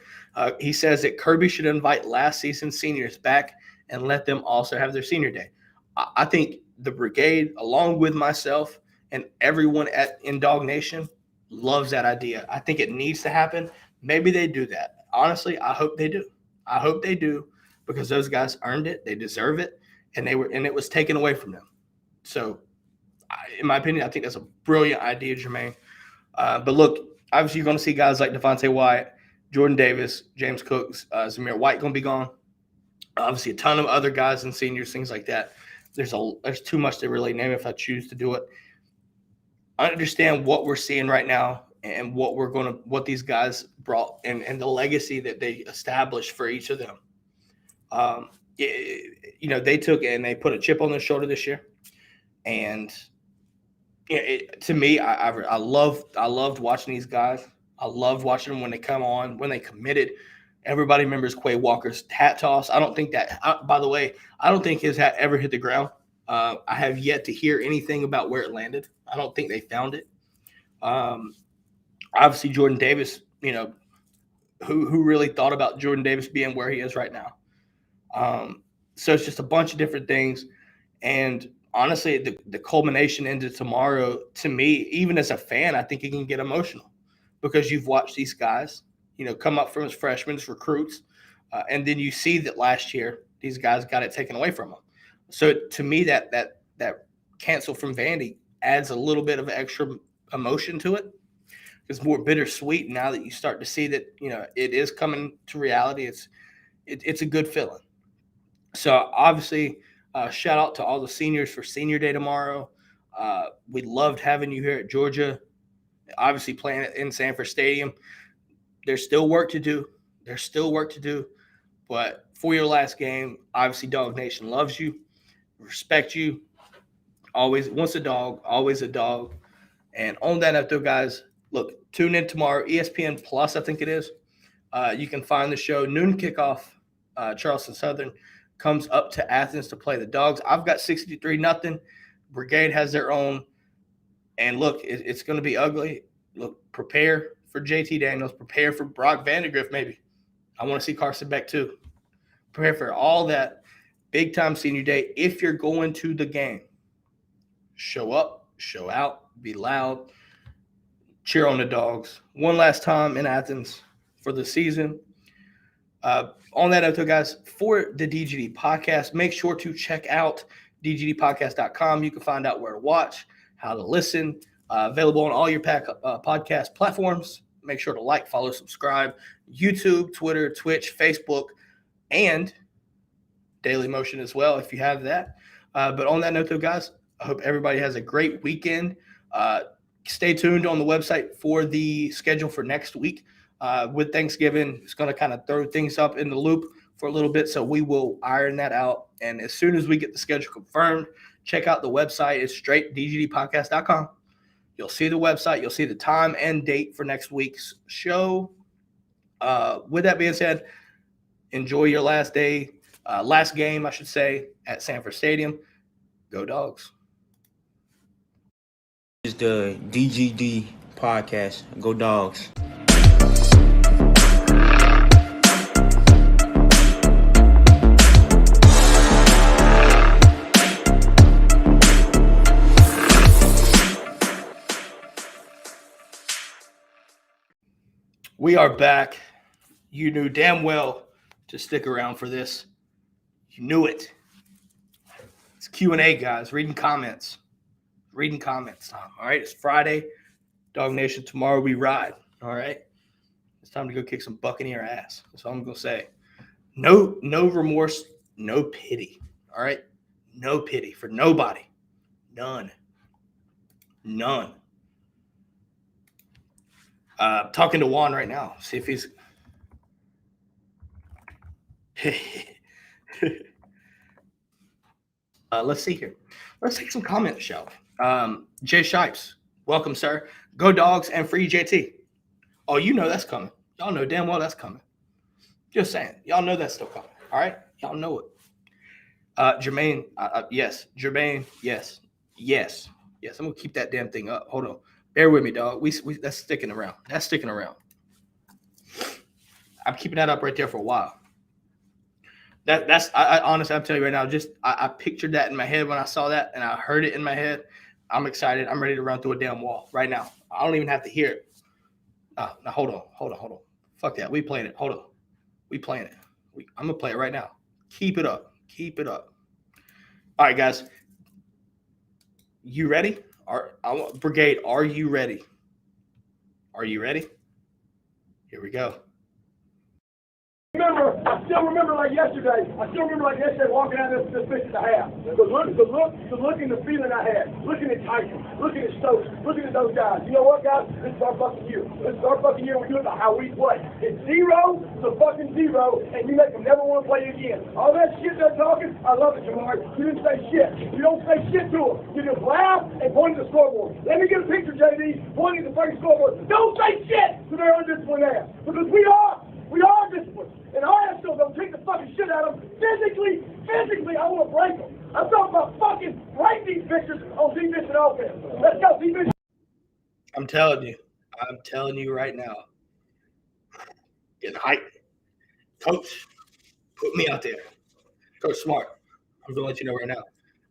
He says that Kirby should invite last season seniors back and let them also have their senior day. I think the brigade, along with myself and everyone in Dog Nation, loves that idea. I think it needs to happen. Maybe they do that. Honestly, I hope they do. I hope they do, because those guys earned it. They deserve it. and it was taken away from them. So, in my opinion, I think that's a brilliant idea, Jermaine. But look, obviously, you're going to see guys like Devontae Wyatt, Jordan Davis, James Cooks, Zamir White going to be gone. Obviously, a ton of other guys and seniors, things like that. There's too much to really name if I choose to do it. I understand what we're seeing right now and what these guys brought and the legacy that they established for each of them. They took it and they put a chip on their shoulder this year. And to me, I loved watching these guys. I loved watching them when they come on, when they committed. Everybody remembers Quay Walker's hat toss. I don't think by the way, I don't think his hat ever hit the ground. I have yet to hear anything about where it landed. I don't think they found it. Obviously, Jordan Davis, who really thought about Jordan Davis being where he is right now? So it's just a bunch of different things. And honestly, the culmination into tomorrow, to me, even as a fan, I think it can get emotional because you've watched these guys, come up from as freshmen, as recruits, and then you see that last year these guys got it taken away from them. So to me, that cancel from Vandy adds a little bit of extra emotion to it. It's more bittersweet now that you start to see that it is coming to reality. It's a good feeling. So obviously, shout out to all the seniors for Senior Day tomorrow. We loved having you here at Georgia. Obviously, playing it in Sanford Stadium. There's still work to do. But for your last game, obviously, Dog Nation loves you, respect you. Always, once a dog, always a dog. And on that note, though, guys, look, tune in tomorrow, ESPN Plus, I think it is. You can find the show noon kickoff. Charleston Southern comes up to Athens to play the Dogs. I've got 63-0. Brigade has their own. And look, it's going to be ugly. Look, prepare for JT Daniels. Prepare for Brock Vandegrift, maybe. I want to see Carson Beck, too. Prepare for all that big-time senior day. If you're going to the game, show up, show out, be loud, cheer on the Dogs. One last time in Athens for the season. On that note, guys, for the DGD podcast, make sure to check out dgdpodcast.com. You can find out where to watch, how to listen. Available on all your podcast platforms. Make sure to like, follow, subscribe. YouTube, Twitter, Twitch, Facebook, and Daily Motion as well if you have that. But on that note, though, guys, I hope everybody has a great weekend. Stay tuned on the website for the schedule for next week. With Thanksgiving, it's going to kind of throw things up in the loop for a little bit, so we will iron that out. And as soon as we get the schedule confirmed, check out the website. It's straight dgdpodcast.com. You'll see the website. You'll see the time and date for next week's show. With that being said, enjoy your last game, I should say, at Sanford Stadium. Go Dogs. This is the DGD podcast. Go Dogs. We are back. You knew damn well to stick around for this. You knew it. It's Q&A, guys. Reading comments time. All right, it's Friday. Dog Nation, tomorrow we ride. All right, it's time to go kick some Buccaneer ass. That's all I'm gonna say. No remorse, no pity. All right, no pity for nobody. None. Talking to Juan right now. See if he's. Let's see here. Let's take some comments, shall we? Jay Shipes, welcome, sir. Go Dogs and free JT. Oh, you know that's coming. Y'all know damn well that's coming. Just saying. Y'all know that's still coming. All right? Y'all know it. Jermaine, yes. Jermaine, yes. I'm going to keep that damn thing up. Hold on. Bear with me, dog. We that's sticking around. I'm keeping that up right there for a while. That's honestly, I'm telling you right now, I pictured that in my head when I saw that and I heard it in my head. I'm excited. I'm ready to run through a damn wall right now. I don't even have to hear it. Now hold on. Fuck that. We playing it. Hold on. We playing it. I'm gonna play it right now. Keep it up. All right, guys. You ready? Brigade, are you ready? Are you ready? Here we go. I still remember like yesterday walking out of this bitch at the half. The look and the feeling I had, looking at Tyson, looking at Stokes, looking at those guys. You know what, guys? This is our fucking year. This is our fucking year. We do it how we play. It's 0 to fucking 0, and you make them never want to play again. All that shit they're talking, I love it, Jamar. You didn't say shit. You don't say shit to them. You just laugh and point at the scoreboard. Let me get a picture, JD, pointing at the fucking scoreboard. Don't say shit to their undisciplined ass, because we are disciplined. And our ass still don't take the fucking shit out of them. Physically, I want to break them. I'm talking about fucking break these bitches on defense and offense. Let's go, defense. I'm telling you right now. Getting hyped. Coach, put me out there. Coach Smart, I'm going to let you know right now.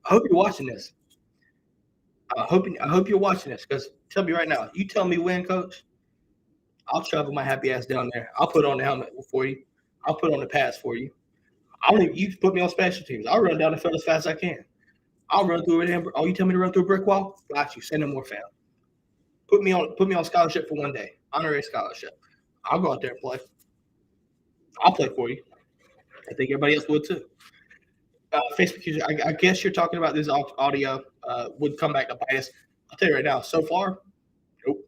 I hope you're watching this. I hope you're watching this, because tell me right now, you tell me when, Coach, I'll travel my happy ass down there. I'll put on the helmet for you. I'll put on the pads for you. You put me on special teams. I'll run down the field as fast as I can. I'll run through it. Oh, you tell me to run through a brick wall? Got you. Send them more fam. Put me on scholarship for one day. Honorary scholarship. I'll go out there and play. I'll play for you. I think everybody else would too. Facebook user, I guess you're talking about this audio would come back to bite us. I'll tell you right now, so far, nope.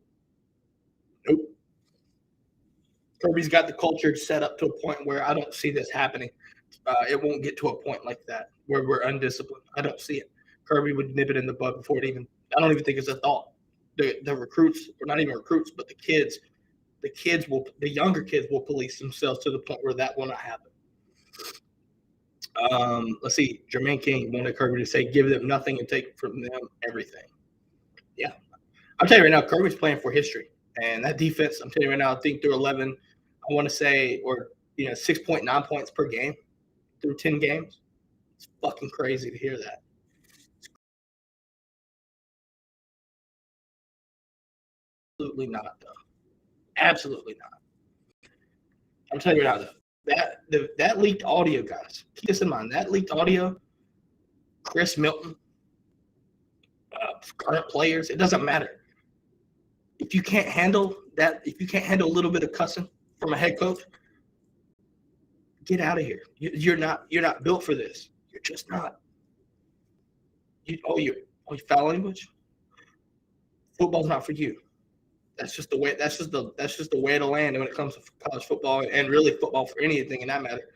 Kirby's got the culture set up to a point where I don't see this happening. It won't get to a point like that where we're undisciplined. I don't see it. Kirby would nip it in the bud before it even – I don't even think it's a thought. The recruits, or not even recruits, but the younger kids will police themselves to the point where that will not happen. Let's see. Jermaine King wanted Kirby to say, give them nothing and take from them everything. Yeah. I'll tell you right now, Kirby's playing for history. And that defense, I'm telling you right now, I think through 11, I want to say, 6.9 points per game through 10 games. It's fucking crazy to hear that. Absolutely not, though. Absolutely not. I'm telling you right now, though, that leaked audio, guys, keep this in mind. That leaked audio, Chris Milton, current players, it doesn't matter. If you can't handle that, if you can't handle a little bit of cussing from a head coach, get out of here. You're not built for this. You're just not. You foul language? Football's not for you. That's just the way. That's just the way of the land when it comes to college football and really football for anything in that matter.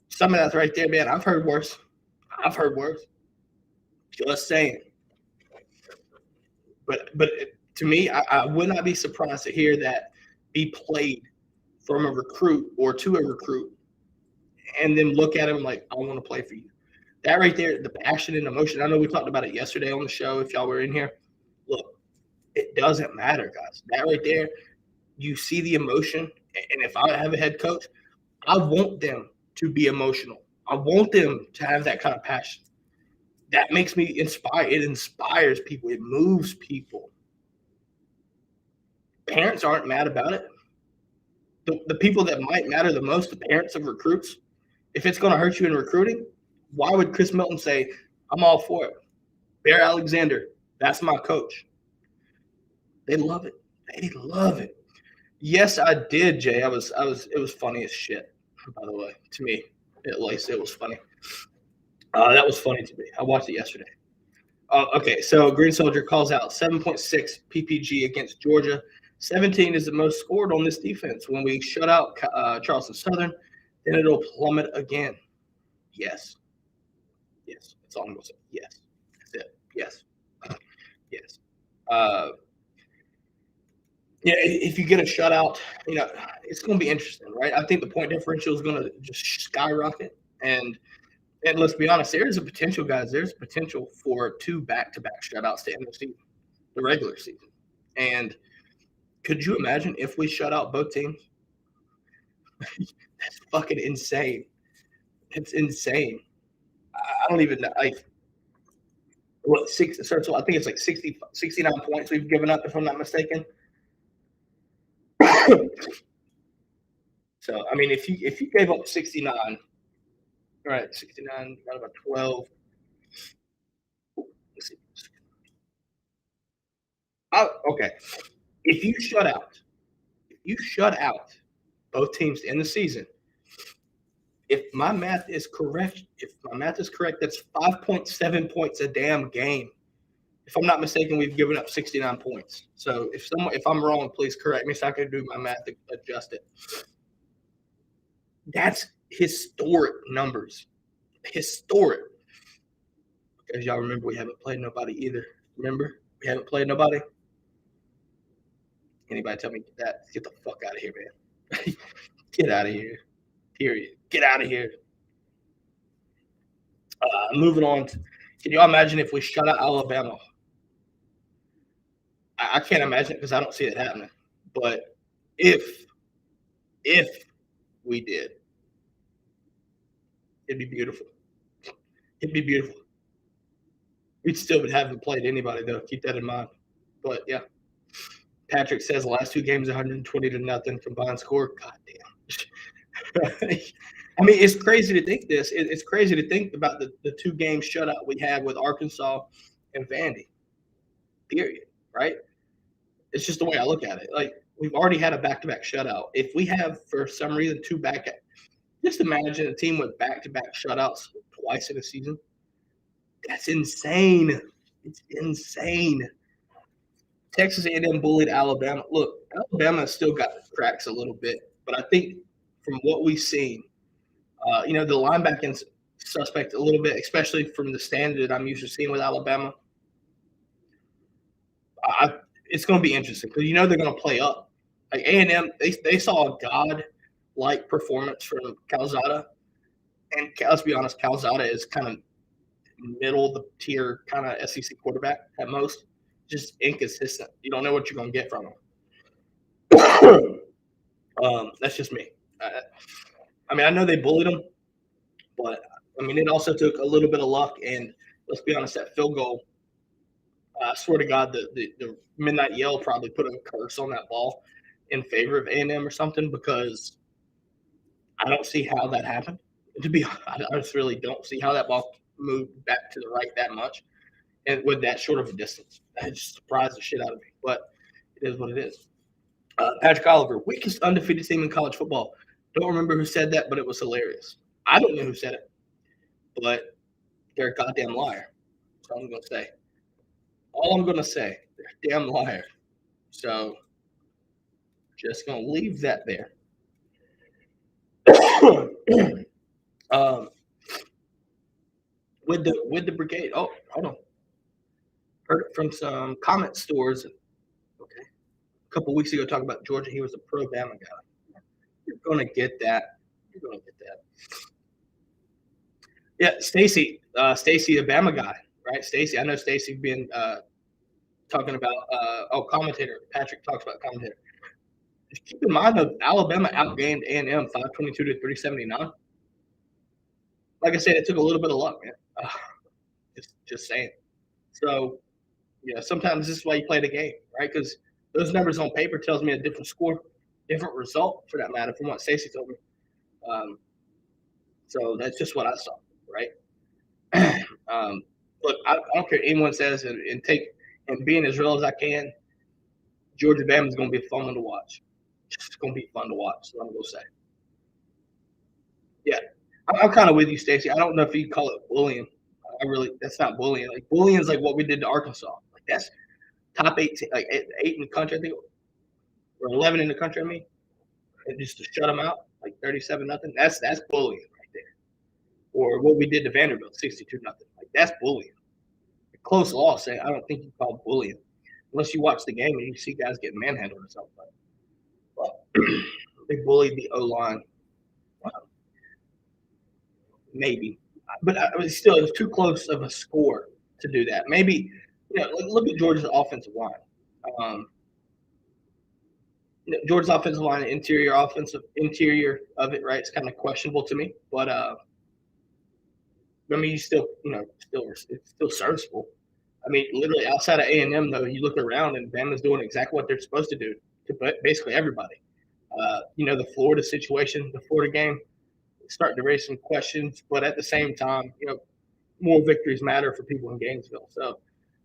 Some of that's right there, man. I've heard worse. Just saying. But to me, I would not be surprised to hear that be played from a recruit or to a recruit, and then look at him like, I want to play for you. That right there, the passion and emotion. I know we talked about it yesterday on the show. If y'all were in here, look, it doesn't matter, guys. That right there, you see the emotion. And if I have a head coach, I want them to be emotional. I want them to have that kind of passion. That makes me inspired. It inspires people. It moves people. Parents aren't mad about it. The people that might matter the most, the parents of recruits, if it's going to hurt you in recruiting, why would Chris Milton say, I'm all for it? Bear Alexander, that's my coach. They love it. They love it. Yes, I did, Jay. It was funny as shit, by the way, to me. At least it was funny. That was funny to me. I watched it yesterday. Okay, so Green Soldier calls out 7.6 PPG against Georgia. 17 is the most scored on this defense. When we shut out Charleston Southern, then it'll plummet again. Yes. That's all I'm going to say. Yes. That's it. Yes. Yeah, if you get a shutout, it's going to be interesting, right? I think the point differential is going to just skyrocket. And let's be honest, there is a potential, guys. There's potential for 2 back-to-back shutouts to end the season, the regular season. And could you imagine if we shut out both teams? That's fucking insane. It's insane. I don't even know. Like, what, I think it's like 69 points we've given up, if I'm not mistaken. So, I mean, if you gave up 69, right, 69 divided by 12, Let's see. Okay. If you shut out both teams in the season, if my math is correct, that's 5.7 points a damn game. If I'm not mistaken, we've given up 69 points. So if I'm wrong, please correct me so I can do my math to adjust it. That's historic numbers. Historic. Because y'all remember we haven't played nobody either. Remember? We haven't played nobody. Anybody tell me that? Get the fuck out of here, man. Get out of here. Period. Get out of here. Moving on. Can you imagine if we shut out Alabama? I can't imagine it because I don't see it happening. But if we did, it'd be beautiful. It'd be beautiful. We'd still haven't played anybody, though. Keep that in mind. But, yeah. Patrick says the last two games, 120-0 combined score. God damn. I mean, it's crazy to think this. It's crazy to think about the two game shutout we had with Arkansas and Vandy. Period. Right? It's just the way I look at it. Like, we've already had a back-to-back shutout. If we have, for some reason, two back – just imagine a team with back-to-back shutouts twice in a season. That's insane. It's insane. Texas A&M bullied Alabama. Look, Alabama still got cracks a little bit, but I think from what we've seen, the linebacking suspect a little bit, especially from the standard that I'm used to seeing with Alabama. It's going to be interesting because they're going to play up. Like A&M, they saw a god-like performance from Calzada, and let's be honest, Calzada is kind of middle of the tier kind of SEC quarterback at most. Just inconsistent. You don't know what you're going to get from him. That's just me. I know they bullied him, but it also took a little bit of luck. And let's be honest, that field goal, I swear to God, the midnight yell probably put a curse on that ball in favor of A&M or something, because I don't see how that happened. I just really don't see how that ball moved back to the right that much. And with that short of a distance, that just surprised the shit out of me. But it is what it is. Patrick Oliver, weakest undefeated team in college football. Don't remember who said that, but it was hilarious. I don't know who said it, but they're a goddamn liar. That's all I'm going to say. All I'm going to say, they're a damn liar. So just going to leave that there. With the brigade. Oh, hold on. Heard it from some comment stores. Okay. A couple weeks ago, talking about Georgia, he was a pro-Bama guy. You're going to get that. Yeah, Stacy, the Bama guy, right? Stacy, I know Stacy been talking about, commentator. Patrick talks about commentator. Just keep in mind that Alabama outgained A&M 522 to 379. Like I said, it took a little bit of luck, man. Just saying. So, sometimes this is why you play the game, right? Because those numbers on paper tells me a different score, different result for that matter from what Stacey told me. So that's just what I saw, right? Look, I don't care what anyone says, and being as real as I can, Georgia Bama is going to be fun to watch. It's going to be fun to watch. So I'm going to say, yeah, I'm kind of with you, Stacey. I don't know if you call it bullying. That's not bullying. Like, bullying is like what we did to Arkansas. Like, that's top 8, like 8 in the country, I think, or 11 in the country. And just to shut them out, like 37-0. That's bullying right there. Or what we did to Vanderbilt, 62-0. Like, that's bullying. A close loss. I don't think you call bullying unless you watch the game and you see guys getting manhandled or something. Well, they bullied the O-line. Maybe. But still, it was too close of a score to do that. Maybe, look at Georgia's offensive line. Georgia's offensive line, interior of it, right? It's kind of questionable to me. But, you still, it's still serviceable. Literally outside of A&M, though, you look around and Bama's doing exactly what they're supposed to do to basically everybody. The Florida situation, the Florida game, starting to raise some questions, but at the same time, more victories matter for people in Gainesville. So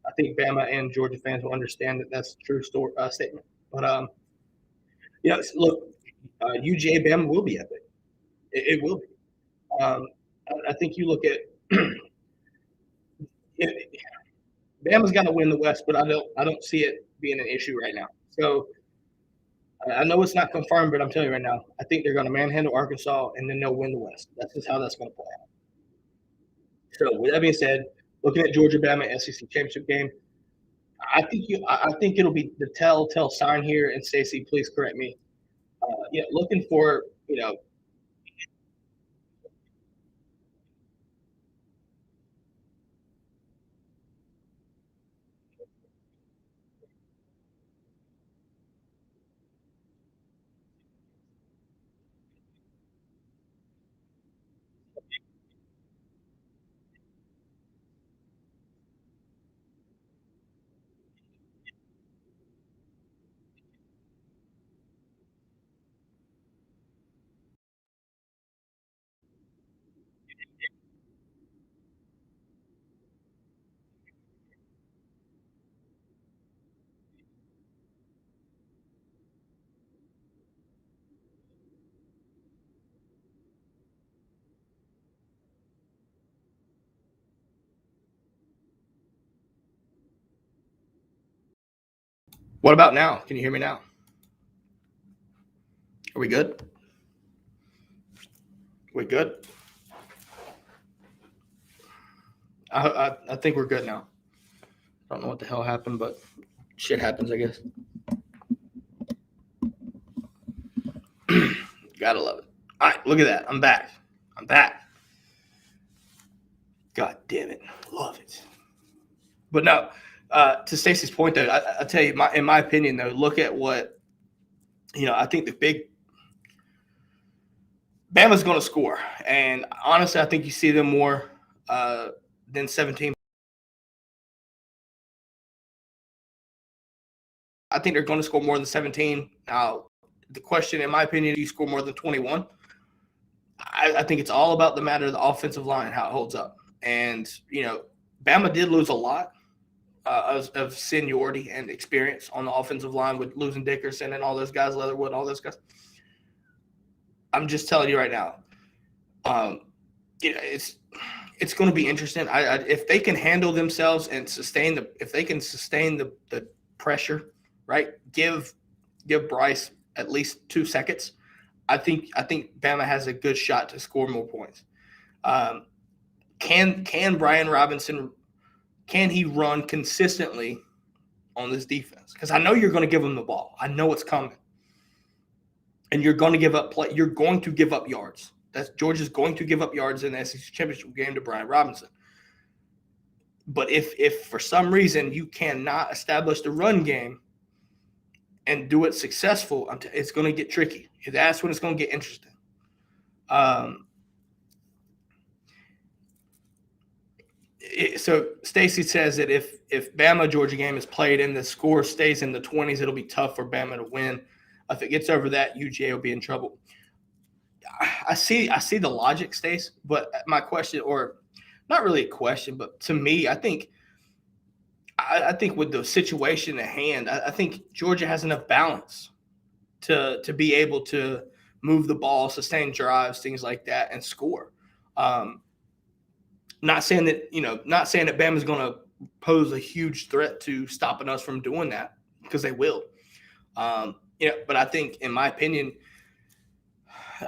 I think Bama and Georgia fans will understand that that's a true statement. But look, UGA Bama will be epic. It will be. I think you look at Bama's got to win the West, but I don't see it being an issue right now. So I know it's not confirmed, but I'm telling you right now, I think they're going to manhandle Arkansas, and then they'll win the West. That's just how that's going to play out. So with that being said, looking at Georgia Bama SEC championship game, I think it'll be the telltale sign here. And Stacey, please correct me. Looking for what about now? Can you hear me now? Are we good? We good? I think we're good now. I don't know what the hell happened, but shit happens, I guess. Gotta love it. All right, look at that. I'm back. God damn it. Love it. But no, to Stacey's point, though, I tell you, in my opinion, though, look at what, I think the big Bama's going to score. And honestly, I think you see them more than 17. I think they're going to score more than 17. Now, the question, in my opinion, do you score more than 21? I think it's all about the matter of the offensive line and how it holds up. And, Bama did lose a lot of seniority and experience on the offensive line with losing Dickerson and all those guys, Leatherwood, all those guys. I'm just telling you right now, it's going to be interesting. If they can handle themselves and sustain the pressure, right? Give Bryce at least 2 seconds. I think Bama has a good shot to score more points. Can Brian Robinson, can he run consistently on this defense? Because I know you're going to give him the ball. I know it's coming. And you're going to give up play. You're going to give up yards. Georgia's going to give up yards in the SEC championship game to Brian Robinson. But if for some reason you cannot establish the run game and do it successful, it's going to get tricky. That's when it's going to get interesting. So Stacey says that if Bama Georgia game is played and the score stays in the 20s, it'll be tough for Bama to win. If it gets over that, UGA will be in trouble. I see the logic, Stace, but my question, or not really a question, but to me, I think with the situation at hand, I think Georgia has enough balance to be able to move the ball, sustain drives, things like that, and score. Not saying that Bama's going to pose a huge threat to stopping us from doing that, because they will. But I think, in my opinion,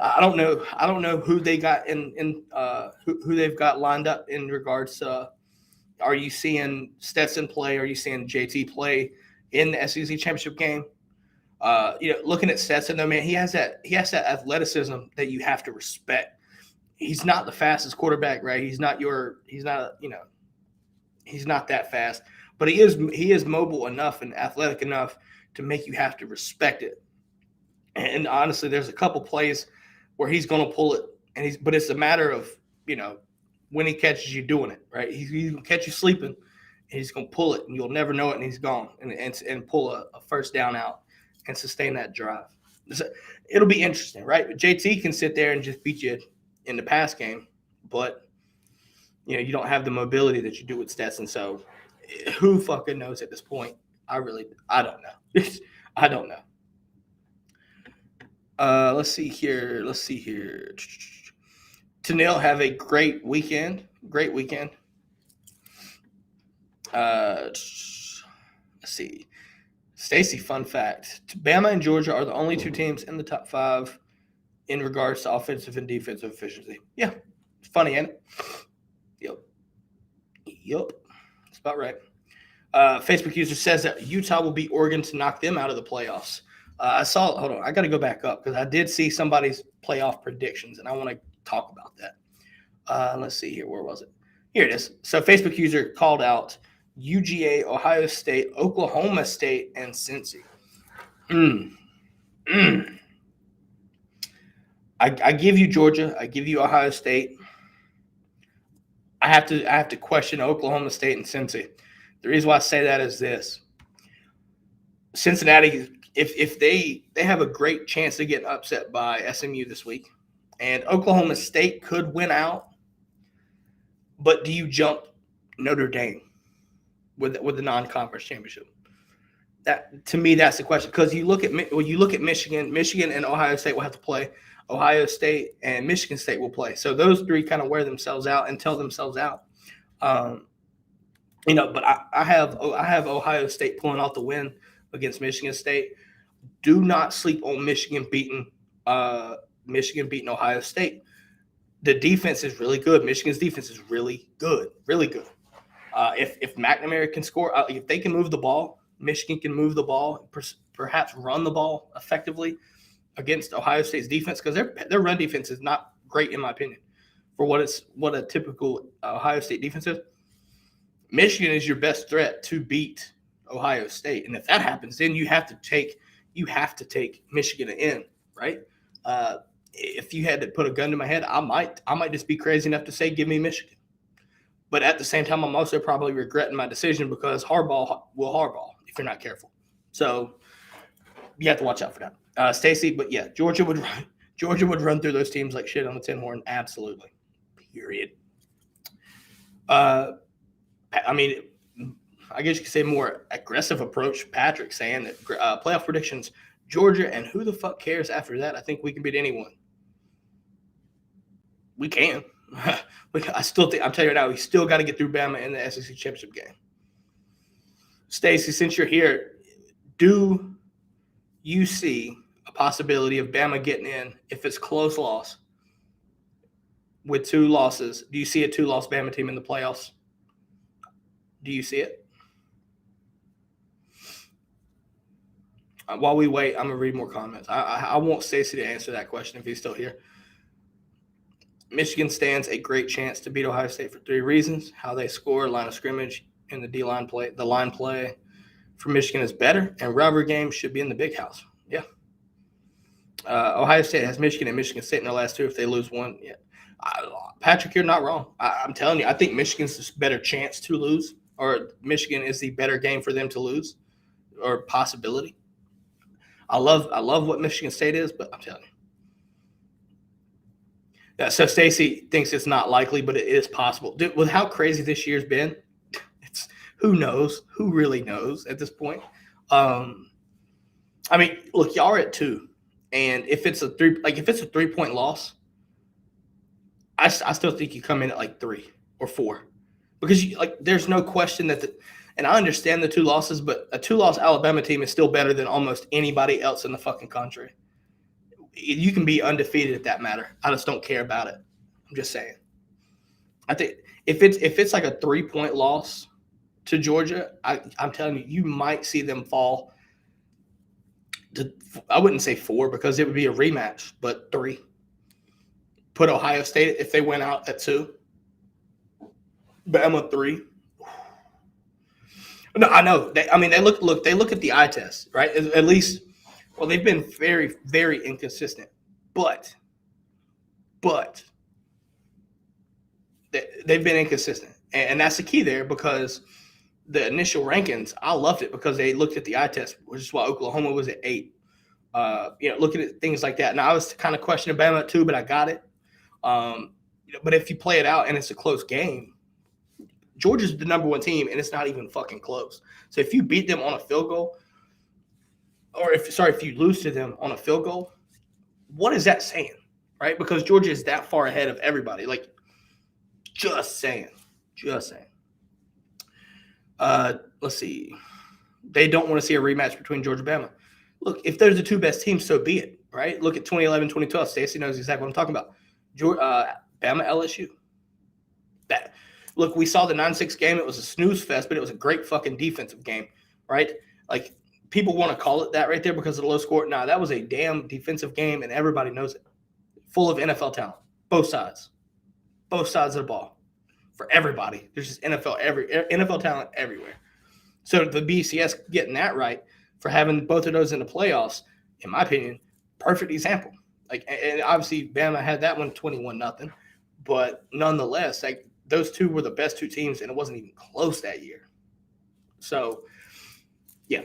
I don't know who they got who they've got lined up in regards to. Are you seeing Stetson play? Are you seeing JT play in the SEC championship game? Looking at Stetson, though, man, he has that athleticism that you have to respect. He's not the fastest quarterback, right? He's not that fast, but he is mobile enough and athletic enough to make you have to respect it. And honestly, there's a couple plays where he's going to pull it, but it's a matter of, when he catches you doing it, right? He's going to catch you sleeping, and he's going to pull it, and you'll never know it, and he's gone, and pull a first down out and sustain that drive. It'll be interesting, right? But JT can sit there and just beat you in the pass game, but You don't have the mobility that you do with Stetson. So who fucking knows at this point? I don't know. I don't know. Let's see here. Tennille, have a great weekend. Let's see. Stacy, fun fact. Bama and Georgia are the only two teams in the top 5 in regards to offensive and defensive efficiency. Yeah. It's funny, ain't it? Yep. That's about right. Facebook user says that Utah will beat Oregon to knock them out of the playoffs. Hold on. I got to go back up because I did see somebody's playoff predictions, and I want to talk about that. Let's see here. Where was it? Here it is. So Facebook user called out UGA, Ohio State, Oklahoma State, and Cincy. I give you Georgia. I give you Ohio State. I have to question Oklahoma State and Cincy. The reason why I say that is this. Cincinnati, if they have a great chance to get upset by SMU this week, and Oklahoma State could win out, but do you jump Notre Dame with the non-conference championship? That, to me, that's the question. Because you look at Michigan and Ohio State will have to play. Ohio State and Michigan State will play. So those three kind of wear themselves out and tell themselves out. But I have Ohio State pulling off the win against Michigan State. Do not sleep on Michigan beating Ohio State. The defense is really good. Michigan's defense is really good, really good. If McNamara can score, if they can move the ball, Michigan can move the ball, perhaps run the ball effectively against Ohio State's defense, because their run defense is not great in my opinion for what a typical Ohio State defense is. Michigan is your best threat to beat Ohio State, and if that happens, then you have to take Michigan in, right? If you had to put a gun to my head, I might just be crazy enough to say give me Michigan, but at the same time, I'm also probably regretting my decision because Harbaugh will hardball if you're not careful. So you have to watch out for that. Stacy, but yeah, Georgia would run through those teams like shit on the tin horn. Absolutely. Period. I guess you could say more aggressive approach. Patrick saying that playoff predictions, Georgia, and who the fuck cares after that? I think we can beat anyone. We can. I still think, I'm telling you right now, we still got to get through Bama in the SEC championship game. Stacy, since you're here, do you see a possibility of Bama getting in if it's close loss with 2 losses? Do you see a 2-loss Bama team in the playoffs? Do you see it? While we wait, I'm going to read more comments. I want Stacy to answer that question if he's still here. Michigan stands a great chance to beat Ohio State for 3 reasons. How they score, line of scrimmage, and the D-line play. The line play for Michigan is better, and rivalry games should be in the big house. Yeah. Ohio State has Michigan and Michigan State in their last 2. If they lose one, yeah. Patrick, you're not wrong. I'm telling you, I think Michigan's a better chance to lose, or Michigan is the better game for them to lose, or possibility. I love what Michigan State is, but I'm telling you. Yeah, so Stacy thinks it's not likely, but it is possible. Dude, with how crazy this year's been, who knows? Who really knows at this point? Look, y'all are at 2, and if it's a 3-point loss, I still think you come in at like 3 or 4, because there's no question that and I understand the 2 losses, but a 2-loss Alabama team is still better than almost anybody else in the fucking country. You can be undefeated at that matter. I just don't care about it. I'm just saying. I think if it's like a 3-point loss to Georgia, I'm telling you, you might see them fall to, I wouldn't say 4 because it would be a rematch, but 3. Put Ohio State, if they went out at 2. Bama 3. No, I know. They look at the eye test, right? At least, well, they've been very, very inconsistent. But they've been inconsistent. And that's the key there, because the initial rankings, I loved it because they looked at the eye test, which is why Oklahoma was at 8. Looking at things like that. Now, I was kind of questioning Bama at 2, but I got it. But if you play it out and it's a close game, Georgia's the number 1 team, and it's not even fucking close. So if you beat them on a field goal, or if you lose to them on a field goal, what is that saying, right? Because Georgia is that far ahead of everybody. Like, just saying. Let's see. They don't want to see a rematch between Georgia and Bama. Look, if they're the 2 best teams, so be it, right? Look at 2011, 2012. Stacey knows exactly what I'm talking about. Bama, LSU. Look, we saw the 9-6 game. It was a snooze fest, but it was a great fucking defensive game, right? Like, people want to call it that right there because of the low score. Nah, that was a damn defensive game, and everybody knows it. Full of NFL talent. Both sides of the ball. For everybody. There's just NFL talent everywhere. So the BCS getting that right for having both of those in the playoffs, in my opinion, perfect example. Like, and obviously Bama had that one 21-0, but nonetheless, like, those 2 were the best 2 teams, and it wasn't even close that year. So, yeah.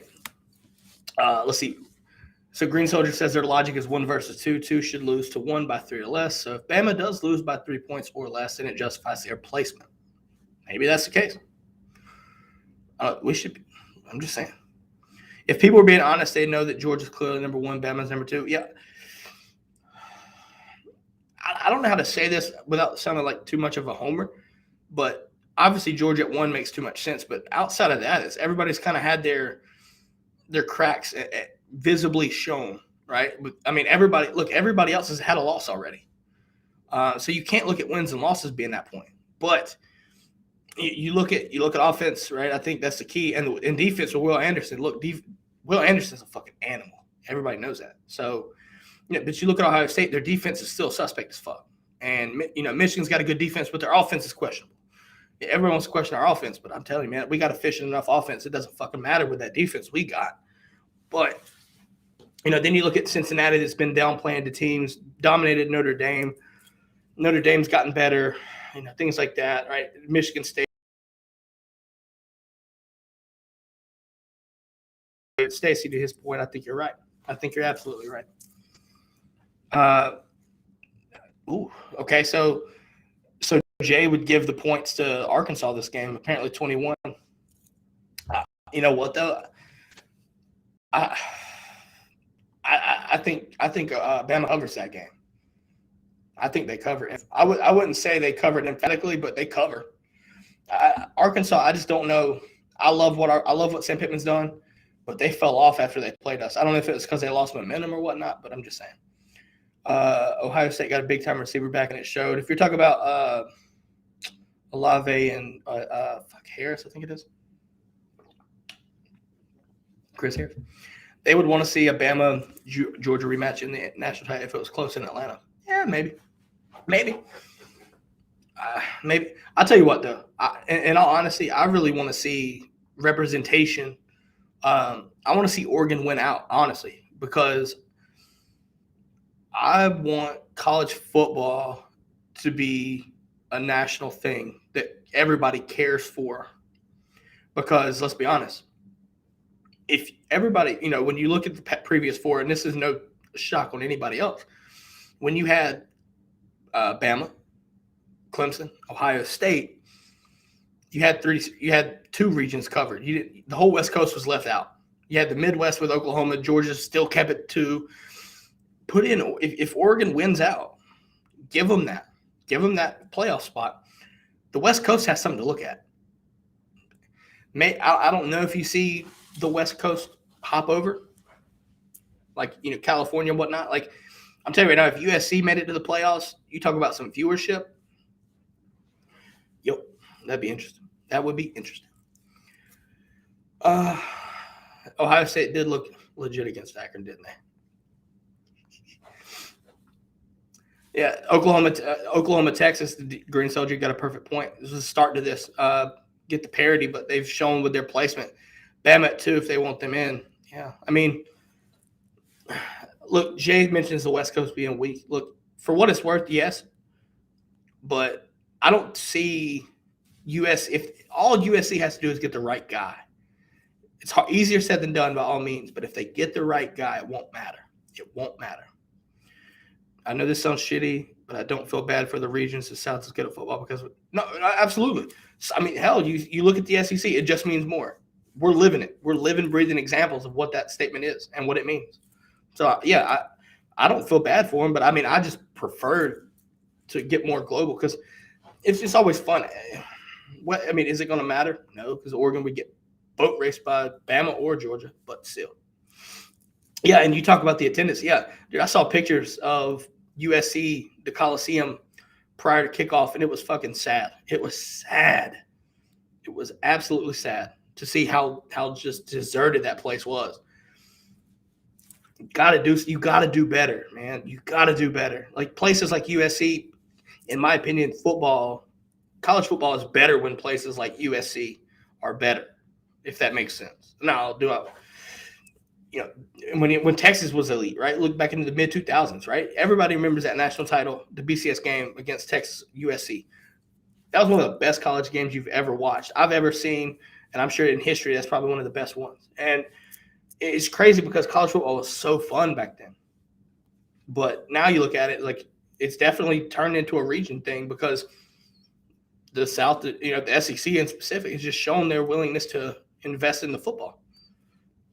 Let's see. So Green Soldier says their logic is 1 versus 2. 2 should lose to 1 by 3 or less. So if Bama does lose by 3 points or less, then it justifies their placement. Maybe that's the case. I'm just saying. If people were being honest, they know that Georgia's clearly number 1, Bama's number 2. Yeah. I don't know how to say this without sounding like too much of a homer, but obviously Georgia at 1 makes too much sense. But outside of that, everybody's kind of had their cracks visibly shown, right? I mean, everybody else has had a loss already. So you can't look at wins and losses being that point. But you look at offense, right? I think that's the key. And in defense with Will Anderson, Will Anderson's a fucking animal. Everybody knows that. So, but you look at Ohio State, their defense is still suspect as fuck. And, Michigan's got a good defense, but their offense is questionable. Everyone wants to question our offense, but I'm telling you, man, we got efficient enough offense. It doesn't fucking matter with that defense we got. But, then you look at Cincinnati that's been downplaying the teams, dominated Notre Dame. Notre Dame's gotten better, things like that, right? Michigan State. Stacey, to his point, I think you're right. I think you're absolutely right. Okay, so Jay would give the points to Arkansas this game, apparently 21. You know what, though? I think Bama covers that game. I think they cover it. I wouldn't say they covered emphatically, but they cover. Arkansas, I just don't know. I love what Sam Pittman's done, but they fell off after they played us. I don't know if it was because they lost momentum or whatnot, but I'm just saying. Ohio State got a big-time receiver back, and it showed. If you're talking about Olave and Harris, I think it is. Chris Harris. They would want to see a Bama-Georgia rematch in the national title if it was close in Atlanta. Yeah, maybe. Maybe. I'll tell you what, though. In all honesty, I really want to see representation. I want to see Oregon win out, honestly, because I want college football to be a national thing that everybody cares for. Because let's be honest, if everybody, when you look at the previous 4, and this is no shock on anybody else, when you had Bama, Clemson, Ohio State, you had 2 regions covered. The whole West Coast was left out. You had the Midwest with Oklahoma. Georgia still kept it 2. Put in, if Oregon wins out, give them that playoff spot. The West Coast has something to look at. I don't know if you see the West Coast hop over, like California and whatnot. Like, I'm telling you right now, if USC made it to the playoffs, you talk about some viewership. Yep, that'd be interesting. That would be interesting. Ohio State did look legit against Akron, didn't they? Yeah, Oklahoma, Texas. The Green Soldier got a perfect point. This is a start to this. Get the parity, but they've shown with their placement. Bama at 2 if they want them in. Yeah, I mean, look, Jay mentions the West Coast being weak. Look, for what it's worth, yes, but I don't see if all USC has to do is get the right guy. It's easier said than done by all means, but if they get the right guy, it won't matter. It won't matter. I know this sounds shitty. but I don't feel bad for the regions the South is good at football because no, absolutely. I mean, hell, you look at the SEC, it just means more. We're living it. We're living, breathing examples of what that statement is and what it means. So yeah, I don't feel bad for them, but I mean, I just prefer to get more global because it's just always fun. What I mean, is it going to matter? No, because Oregon would get boat raced by Bama or Georgia, but still. Yeah, and you talk about the attendance. Yeah, dude, I saw pictures of USC, the Coliseum, prior to kickoff, and it was fucking sad. It was sad. It was absolutely sad to see how just deserted that place was. You gotta do better, man. You gotta do better. Like places like USC, in my opinion, college football is better when places like USC are better, if that makes sense. Now, when Texas was elite, right? Look back into the mid 2000s, right? Everybody remembers that national title, the BCS game against Texas USC. That was one of the best college games you've ever watched, I've ever seen, and I'm sure in history that's probably one of the best ones. And it's crazy because college football was so fun back then. But now you look at it like it's definitely turned into a region thing because the South, the SEC in specific, has just shown their willingness to invest in the football.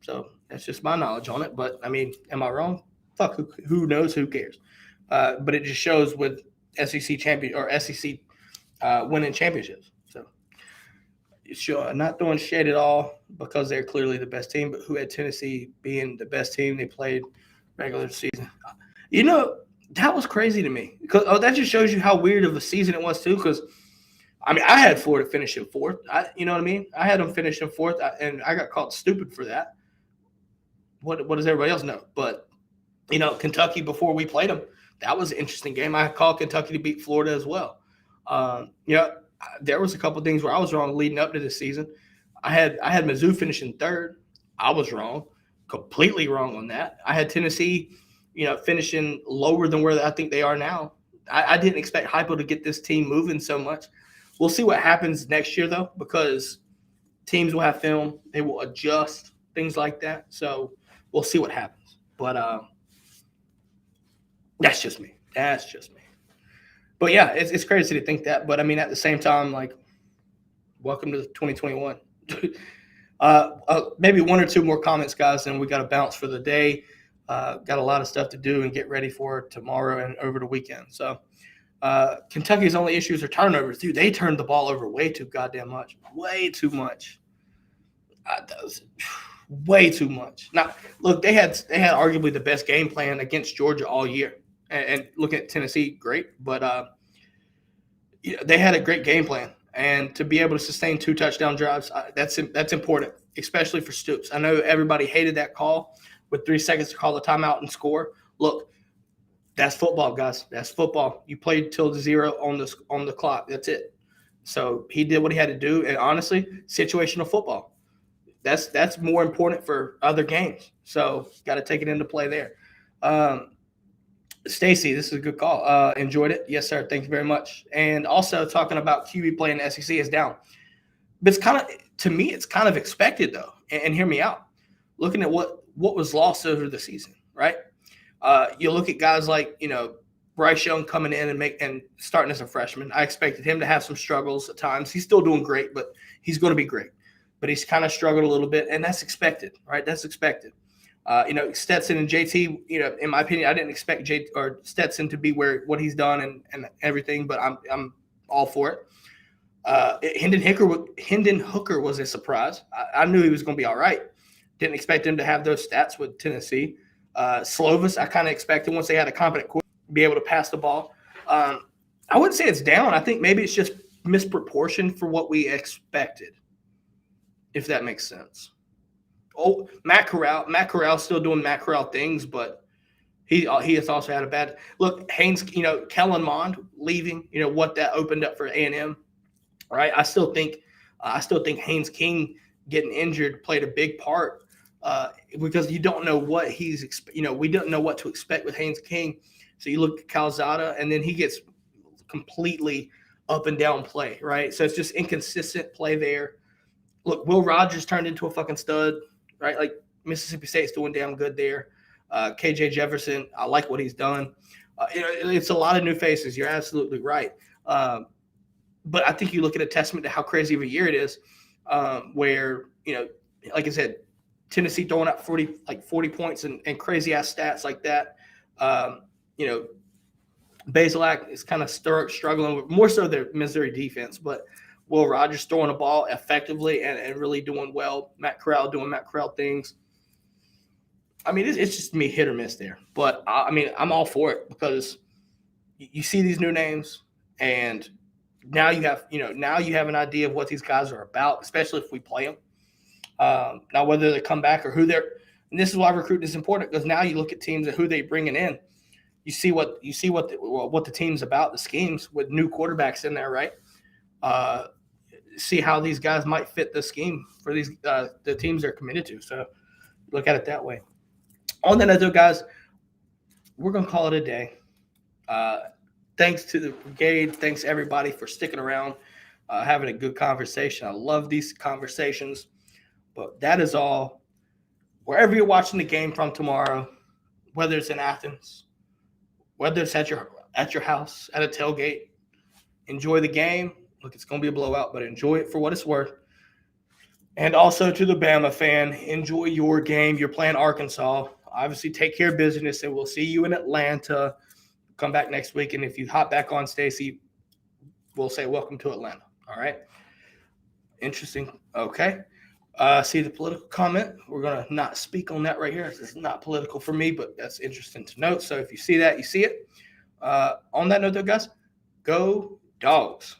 So that's just my knowledge on it. But, I mean, am I wrong? Fuck, who knows? Who cares? But it just shows with SEC champion or SEC winning championships. So sure, not throwing shade at all because they're clearly the best team, but who had Tennessee being the best team they played regular season? That was crazy to me. Because that just shows you how weird of a season it was too. Because I mean, I had Florida finishing fourth. You know what I mean? I had them finishing fourth, and I got called stupid for that. What does everybody else know? But Kentucky before we played them, that was an interesting game. I called Kentucky to beat Florida as well. There was a couple of things where I was wrong leading up to this season. I had Mizzou finishing third. I was wrong, completely wrong on that. I had Tennessee, finishing lower than where I think they are now. I didn't expect Hypo to get this team moving so much. We'll see what happens next year, though, because teams will have film. They will adjust, things like that. So we'll see what happens. But that's just me. But, yeah, it's crazy to think that. But, I mean, at the same time, like, welcome to 2021. Maybe one or two more comments, guys, and we got to bounce for the day. Got a lot of stuff to do and get ready for tomorrow and over the weekend. So Kentucky's only issues are turnovers. Dude, they turned the ball over way too goddamn much. Way too much. Way too much. Now, look, they had arguably the best game plan against Georgia all year. And looking at Tennessee, great. But they had a great game plan. And to be able to sustain 2 touchdown drives, that's important, especially for Stoops. I know everybody hated that call with 3 seconds to call the timeout and score. Look, that's football, guys. That's football. You played till the 0 on the clock. That's it. So he did what he had to do. And honestly, situational football. That's more important for other games. So got to take it into play there. Stacy, this is a good call. Enjoyed it. Yes, sir. Thank you very much. And also talking about QB play in the SEC is down. But to me, it's kind of expected, though. And hear me out. Looking at what was lost over the season, right? You look at guys like, Bryce Young coming in and starting as a freshman. I expected him to have some struggles at times. He's still doing great, but he's going to be great. But he's kind of struggled a little bit, and that's expected, right? That's expected. Stetson and JT, in my opinion, I didn't expect Stetson to be what he's done and everything, but I'm all for it. Hendon Hooker was a surprise. I knew he was going to be all right. Didn't expect him to have those stats with Tennessee. Slovis, I kind of expected once they had a competent quarterback to be able to pass the ball. I wouldn't say it's down. I think maybe it's just misproportioned for what we expected, if that makes sense. Oh, Matt Corral's still doing Matt Corral things, but he has also had a bad look. Haynes, Kellen Mond leaving, what that opened up for A&M, right? I still think Haynes King getting injured played a big part because you don't know what we don't know what to expect with Haynes King. So you look at Calzada, and then he gets completely up and down play, right? So it's just inconsistent play there. Look, Will Rogers turned into a fucking stud, right? Like Mississippi State's doing damn good there. KJ Jefferson, I like what he's done. It's a lot of new faces. You're absolutely right. But I think you look at a testament to how crazy of a year it is, where, like I said, Tennessee throwing up 40 points and crazy ass stats like that. Basilak is kind of struggling with more so their Missouri defense, but Will Rogers throwing the ball effectively and really doing well. Matt Corral doing Matt Corral things. I mean, it's just me hit or miss there. But, I'm all for it because you see these new names, and now you have an idea of what these guys are about, especially if we play them. Now, whether they come back or who they're – and this is why recruiting is important, because now you look at teams and who they're bringing in. You see what the team's about, the schemes with new quarterbacks in there, right? See how these guys might fit the scheme for these the teams they're committed to. So look at it that way. On that note, guys, we're going to call it a day. Thanks to the brigade. Thanks, everybody, for sticking around, having a good conversation. I love these conversations. But that is all. Wherever you're watching the game from tomorrow, whether it's in Athens, whether it's at your house, at a tailgate, enjoy the game. Look, it's going to be a blowout, but enjoy it for what it's worth. And also to the Bama fan, enjoy your game. You're playing Arkansas. Obviously, take care of business, and we'll see you in Atlanta. Come back next week, and if you hop back on, Stacy, we'll say welcome to Atlanta. All right? Interesting. Okay. See the political comment. We're going to not speak on that right here. It's not political for me, but that's interesting to note. So if you see that, you see it. On that note, though, guys, go Dogs.